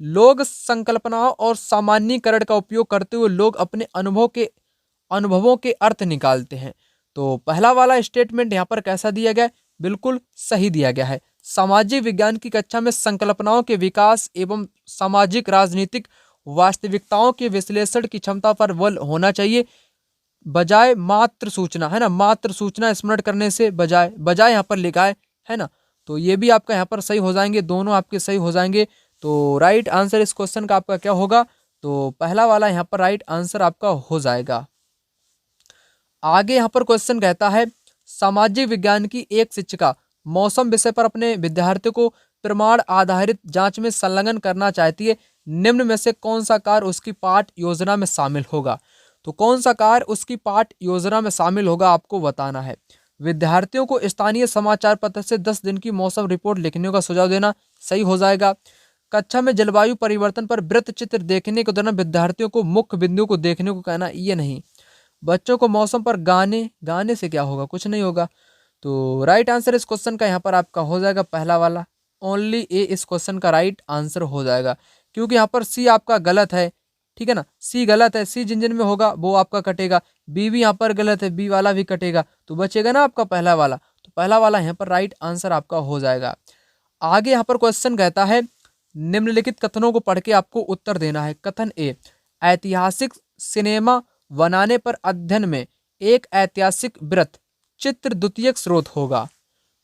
लोग संकल्पनाओं और सामान्यीकरण का उपयोग करते हुए लोग अपने अनुभवों के अर्थ निकालते हैं। तो पहला वाला स्टेटमेंट यहाँ पर कैसा दिया गया है, बिल्कुल सही दिया गया है। सामाजिक विज्ञान की कक्षा में संकल्पनाओं के विकास एवं सामाजिक राजनीतिक वास्तविकताओं के विश्लेषण की क्षमता पर बल होना चाहिए, बजाय मात्र सूचना, है ना। मात्र सूचना स्मरण करने से बजाय यहाँ पर लिखा है ना। तो ये भी आपका यहाँ पर सही हो जाएंगे, दोनों आपके सही हो जाएंगे। तो राइट आंसर इस क्वेश्चन का आपका क्या होगा, तो पहला वाला यहाँ पर राइट आंसर आपका हो जाएगा। आगे यहाँ पर क्वेश्चन कहता है सामाजिक विज्ञान की एक शिक्षिका मौसम विषय पर अपने विद्यार्थियों को प्रमाण आधारित जांच में संलग्न करना चाहती है। निम्न में से कौन सा कार्य उसकी पाठ योजना में शामिल होगा। तो कौन सा कार्य उसकी पाठ योजना में शामिल होगा आपको बताना है। विद्यार्थियों को स्थानीय समाचार पत्र से 10 दिन की मौसम रिपोर्ट लिखने का सुझाव देना, सही हो जाएगा। कक्षा में जलवायु परिवर्तन पर वृत्त चित्र देखने के दौरान विद्यार्थियों को मुख्य बिंदु को देखने को कहना, ये नहीं। बच्चों को मौसम पर गाने से क्या होगा, कुछ नहीं होगा। तो राइट आंसर इस क्वेश्चन का यहाँ पर आपका हो जाएगा पहला वाला, ओनली ए इस क्वेश्चन का राइट आंसर हो जाएगा, क्योंकि यहाँ पर सी आपका गलत है, ठीक है ना। सी गलत है, सी जिन जिन में होगा वो आपका कटेगा। बी भी यहाँ पर गलत है, बी वाला भी कटेगा, तो बचेगा ना आपका पहला वाला। तो पहला वाला यहाँ पर राइट आंसर आपका हो जाएगा। आगे यहाँ पर क्वेश्चन कहता है निम्नलिखित कथनों को पढ़ के आपको उत्तर देना है। कथन ए, ऐतिहासिक सिनेमा बनाने पर अध्ययन में एक ऐतिहासिक वृत्त चित्र द्वितीयक स्रोत होगा।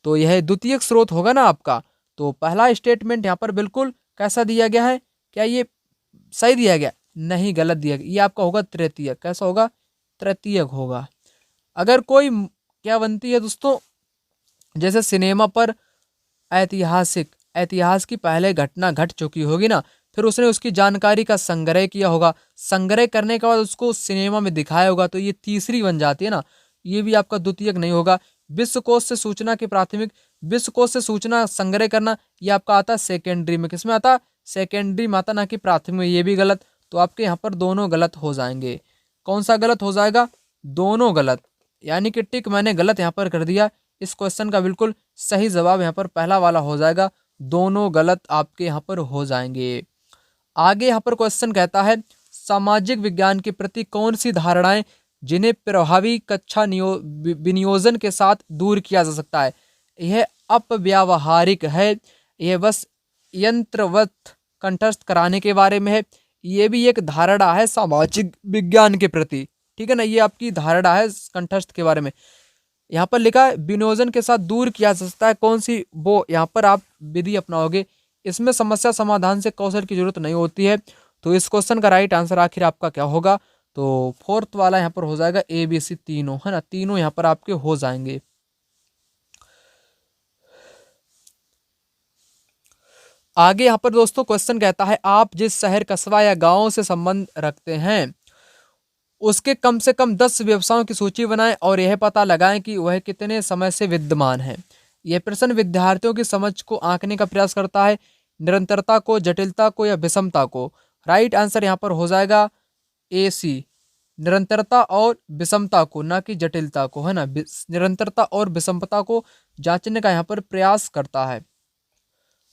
तो यह द्वितीयक स्रोत होगा ना आपका। तो पहला स्टेटमेंट यहाँ पर बिल्कुल कैसा दिया गया है, क्या ये सही दिया गया, नहीं गलत दिया गया। ये आपका होगा तृतीयक, कैसा होगा, तृतीयक होगा। अगर कोई क्या बनती है दोस्तों, जैसे सिनेमा पर इतिहास की पहले घटना घट चुकी होगी ना, फिर उसने उसकी जानकारी का संग्रह किया होगा, संग्रह करने के बाद उसको सिनेमा में दिखाया होगा, तो ये तीसरी बन जाती है ना। ये भी आपका द्वितीयक नहीं होगा। विश्वकोश से सूचना की प्राथमिक, विश्वकोश से सूचना संग्रह करना, ये आपका आता है सेकेंडरी में। किसमें आता, सेकेंडरी में आता, ना कि प्राथमिक में। ये भी गलत। तो आपके यहाँ पर दोनों गलत हो जाएंगे। कौन सा गलत हो जाएगा, दोनों गलत, यानी कि टिक मैंने गलत यहाँ पर कर दिया। इस क्वेश्चन का बिल्कुल सही जवाब यहाँ पर पहला वाला हो जाएगा, दोनों गलत आपके यहाँ पर हो जाएंगे। आगे यहाँ पर क्वेश्चन कहता है सामाजिक विज्ञान के प्रति कौन सी धारणाएं जिन्हें प्रभावी कक्षा विनियोजन के साथ दूर किया जा सकता है। यह अपव्यावहारिक है, यह बस यंत्रवत कंठस्थ कराने के बारे में है। ये भी एक धारणा है सामाजिक विज्ञान के प्रति, ठीक है ना। ये आपकी धारणा है कंठस्थ के बारे में। यहाँ पर लिखा है विनियोजन के साथ दूर किया जा सकता है, कौन सी, वो यहाँ पर आप विधि अपनाओगे। इसमें समस्या समाधान से कौशल की जरूरत नहीं होती है। तो इस क्वेश्चन का राइट आंसर आखिर आपका क्या होगा, तो फोर्थ वाला यहाँ पर हो जाएगा ए बी सी तीनों, है ना, तीनों यहाँ पर आपके हो जाएंगे। आगे यहाँ पर दोस्तों क्वेश्चन कहता है आप जिस शहर कस्बा या गांव से संबंध रखते हैं उसके कम से कम 10 व्यवसायों की सूची बनाएं और यह पता लगाएं कि वह कितने समय से विद्यमान है। यह प्रश्न विद्यार्थियों की समझ को आंकने का प्रयास करता है, निरंतरता को, जटिलता को या विषमता को। राइट आंसर यहाँ पर हो जाएगा ए सी, निरंतरता और विषमता को, ना कि जटिलता को, है ना। निरंतरता और विषमता को जांचने का यहाँ पर प्रयास करता है।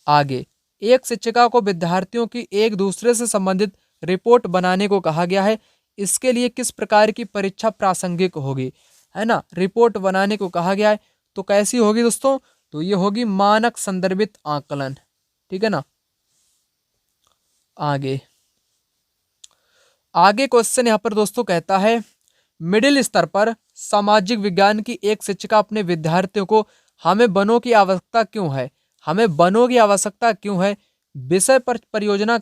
आगे, एक शिक्षिका को विद्यार्थियों की एक दूसरे से संबंधित रिपोर्ट बनाने को कहा गया है। इसके लिए किस प्रकार की परीक्षा प्रासंगिक होगी, है ना। रिपोर्ट बनाने को कहा गया है तो कैसी होगी दोस्तों, तो ये होगी मानक संदर्भित आकलन, ठीक है ना। आगे क्वेश्चन यहाँ पर दोस्तों कहता है मिडिल स्तर पर सामाजिक विज्ञान की एक शिक्षिका अपने विद्यार्थियों को हमें बनों की आवश्यकता क्यों है, हमें बनों की आवश्यकता क्यों है विषय पर परियोजना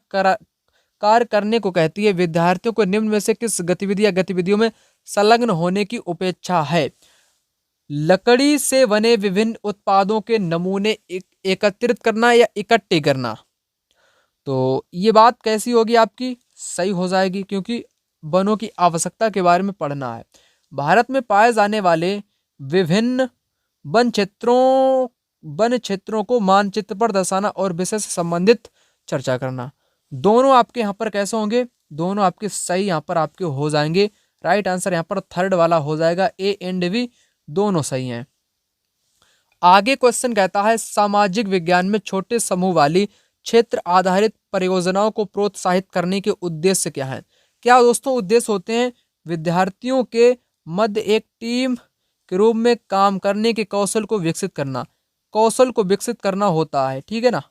कार्य करने को कहती है। विद्यार्थियों को निम्न में से किस गतिविधि या गतिविधियों में संलग्न होने की अपेक्षा है। लकड़ी से बने विभिन्न उत्पादों के नमूने एकत्रित करना या इकट्ठे करना। तो ये बात कैसी होगी आपकी, सही हो जाएगी क्योंकि वनों की आवश्यकता के बारे में पढ़ना है। भारत में पाए जाने वाले विभिन्न वन क्षेत्रों को मानचित्र पर दर्शाना और विषय से संबंधित चर्चा करना। दोनों आपके यहाँ पर कैसे होंगे, दोनों आपके सही यहाँ पर आपके हो जाएंगे। राइट आंसर यहाँ पर थर्ड वाला हो जाएगा, ए एंड बी दोनों सही हैं। आगे क्वेश्चन कहता है सामाजिक विज्ञान में छोटे समूह वाली क्षेत्र आधारित परियोजनाओं को प्रोत्साहित करने के उद्देश्य क्या है। क्या दोस्तों उद्देश्य होते हैं, विद्यार्थियों के मध्य एक टीम के रूप में काम करने के कौशल को विकसित करना होता है, ठीक है ना।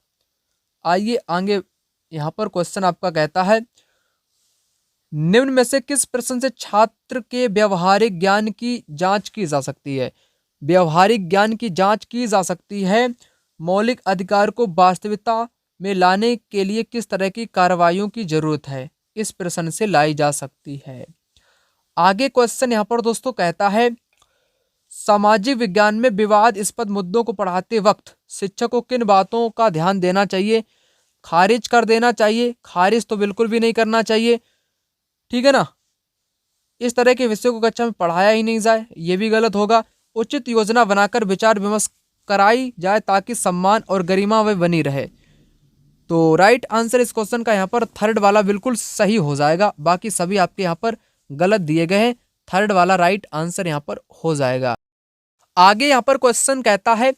आइए आगे, यहाँ पर क्वेश्चन आपका कहता है निम्न में से किस प्रश्न से छात्र के व्यवहारिक ज्ञान की जांच की जा सकती है। व्यवहारिक ज्ञान की जांच की जा सकती है मौलिक अधिकार को वास्तविकता में लाने के लिए किस तरह की कार्रवाइयों की जरूरत है, इस प्रश्न से लाई जा सकती है। आगे क्वेश्चन यहाँ पर दोस्तों कहता है सामाजिक विज्ञान में विवादास्पद मुद्दों को पढ़ाते वक्त शिक्षक को किन बातों का ध्यान देना चाहिए। खारिज कर देना चाहिए, खारिज तो बिल्कुल भी नहीं करना चाहिए, ठीक है ना। इस तरह के विषयों को कक्षा में पढ़ाया ही नहीं जाए, ये भी गलत होगा। उचित योजना बनाकर विचार विमर्श कराई जाए ताकि सम्मान और गरिमा व बनी रहे। तो राइट आंसर इस क्वेश्चन का यहाँ पर थर्ड वाला बिल्कुल सही हो जाएगा, बाकी सभी आपके यहाँ पर गलत दिए गए हैं। थर्ड वाला राइट आंसर यहाँ पर हो जाएगा। आगे यहाँ पर क्वेश्चन कहता है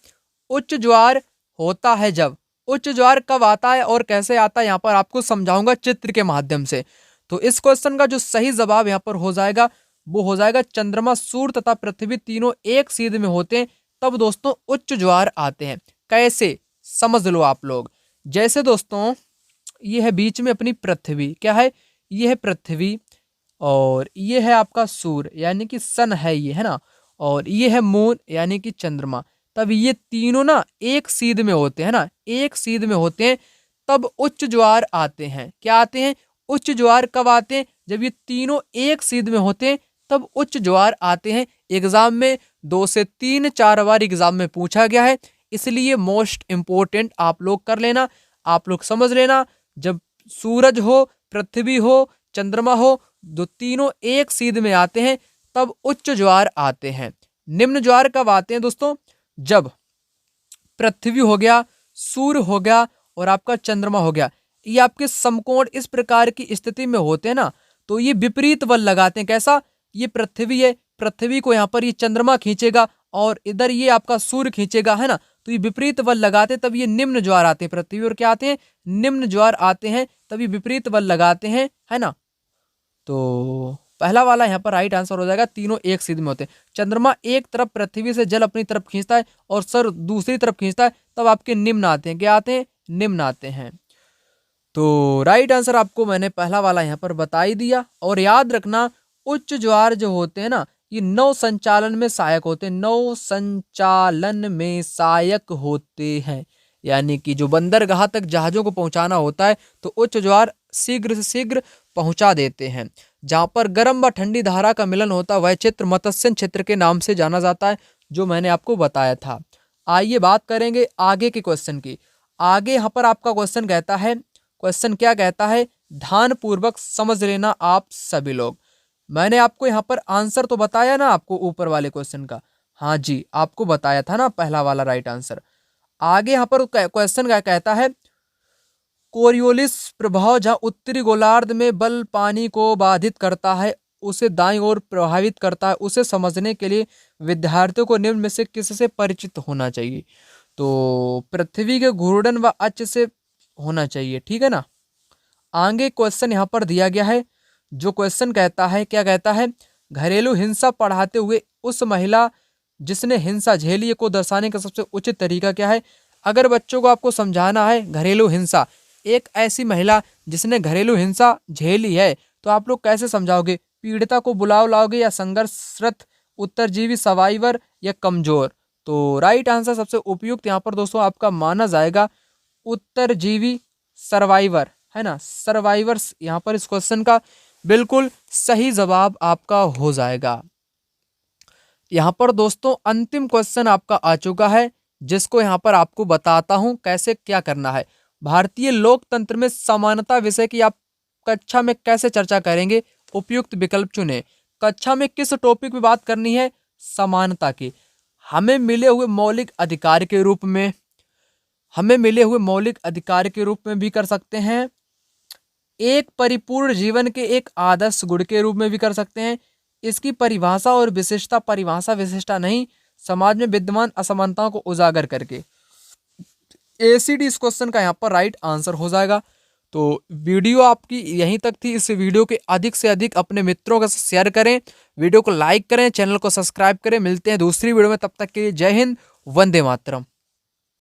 उच्च ज्वार होता है जब, उच्च ज्वार कब आता है और कैसे आता है यहाँ पर आपको समझाऊंगा चित्र के माध्यम से। तो इस क्वेश्चन का जो सही जवाब यहाँ पर हो जाएगा वो हो जाएगा चंद्रमा, सूर्य तथा पृथ्वी तीनों एक सीध में होते हैं तब दोस्तों उच्च ज्वार आते हैं। कैसे, समझ लो आप लोग। जैसे दोस्तों ये है बीच में अपनी पृथ्वी, क्या है, ये है पृथ्वी और ये है आपका सूर्य यानी कि सन है ये, है ना, और ये है मून यानी कि चंद्रमा। तब ये तीनों ना एक सीध में होते हैं ना, एक सीध में होते हैं तब उच्च ज्वार आते हैं। क्या आते हैं, उच्च ज्वार कब आते हैं, जब ये तीनों एक सीध में होते हैं तब उच्च ज्वार आते हैं। एग्जाम में 2 से 3-4 बार एग्जाम में पूछा गया है, इसलिए मोस्ट इंपोर्टेंट आप लोग कर लेना, आप लोग समझ लेना। जब सूरज हो, पृथ्वी हो, चंद्रमा हो, जो तीनों एक सीध में आते हैं तब उच्च ज्वार आते हैं। निम्न ज्वार कब आते हैं दोस्तों, जब पृथ्वी हो गया, सूर्य हो गया और आपका चंद्रमा हो गया, ये आपके समकोण इस प्रकार की स्थिति में होते हैं ना, तो ये विपरीत बल लगाते हैं। कैसा, ये पृथ्वी है, पृथ्वी को यहाँ पर ये चंद्रमा खींचेगा और इधर ये आपका सूर्य खींचेगा, है ना, तो ये विपरीत बल लगाते हैं तब ये निम्न ज्वार आते हैं। पृथ्वी और क्या आते हैं, निम्न ज्वार आते हैं, तभी विपरीत बल लगाते हैं, है ना। तो पहला वाला यहाँ पर राइट आंसर हो जाएगा, तीनों एक सीध में होते हैं। चंद्रमा एक तरफ पृथ्वी से जल अपनी तरफ खींचता है और सर दूसरी तरफ खींचता है तब आपके निम्न आते हैं। क्या आते हैं, निम्न आते हैं। तो राइट आंसर आपको मैंने पहला वाला यहाँ पर बता ही दिया। और याद रखना उच्च ज्वार जो होते हैं ना ये नौ संचालन में सहायक होते हैं, नौ संचालन में सहायक होते हैं, यानी कि जो बंदरगाह तक जहाजों को पहुंचाना होता है तो उच्च ज्वार शीघ्र से शीघ्र पहुंचा देते हैं। जहाँ पर गर्म व ठंडी धारा का मिलन होता है वह क्षेत्र मत्स्य क्षेत्र के नाम से जाना जाता है, जो मैंने आपको बताया था। आइए बात करेंगे आगे के क्वेश्चन की। आगे यहाँ पर आपका क्वेश्चन कहता है, क्वेश्चन क्या कहता है, ध्यान पूर्वक समझ लेना आप सभी लोग। मैंने आपको यहाँ पर आंसर तो बताया ना आपको ऊपर वाले क्वेश्चन का, हाँ जी आपको बताया था ना पहला वाला राइट आंसर। आगे यहाँ पर क्वेश्चन क्या कहता है, कोरियोलिस प्रभाव जहाँ उत्तरी गोलार्ध में बल पानी को बाधित करता है उसे दाईं ओर प्रभावित करता है, उसे समझने के लिए विद्यार्थियों को निम्न में से किससे परिचित होना चाहिए। तो पृथ्वी के घूर्णन व अक्ष से होना चाहिए, ठीक है ना। आगे क्वेश्चन यहाँ पर दिया गया है, जो क्वेश्चन कहता है, क्या कहता है, घरेलू हिंसा पढ़ाते हुए उस महिला जिसने हिंसा झेली को दर्शाने का सबसे उचित तरीका क्या है। अगर बच्चों को आपको समझाना है घरेलू हिंसा, एक ऐसी महिला जिसने घरेलू हिंसा झेली है, तो आप लोग कैसे समझाओगे, पीड़िता को बुलाओ लाओगे या संघर्षरत उत्तरजीवी सर्वाइवर या कमजोर। तो राइट आंसर सबसे उपयुक्त यहाँ पर दोस्तों आपका माना जाएगा उत्तरजीवी सर्वाइवर, है ना, सर्वाइवर्स यहाँ पर इस क्वेश्चन का बिल्कुल सही जवाब आपका हो जाएगा। यहाँ पर दोस्तों अंतिम क्वेश्चन आपका आ चुका है, जिसको यहाँ पर आपको बताता हूँ कैसे क्या करना है। भारतीय लोकतंत्र में समानता विषय की आप कक्षा में कैसे चर्चा करेंगे, उपयुक्त विकल्प चुने। कक्षा में किस टॉपिक पे बात करनी है, समानता की। हमें मिले हुए मौलिक अधिकार के रूप में, हमें मिले हुए मौलिक अधिकार के रूप में भी कर सकते हैं, एक परिपूर्ण जीवन के एक आदर्श गुण के रूप में भी कर सकते हैं। इसकी परिभाषा और विशिष्टता, परिभाषा विशिष्टता नहीं, समाज में विद्यमान असमानताओं को उजागर करके। एसीडी इस क्वेश्चन का यहाँ पर राइट आंसर हो जाएगा। तो वीडियो आपकी यहीं तक थी। इस वीडियो के अधिक से अधिक अपने मित्रों के साथ शेयर करें, वीडियो को लाइक करें, चैनल को सब्सक्राइब करें। मिलते हैं दूसरी वीडियो में, तब तक के लिए जय हिंद, वंदे मातरम।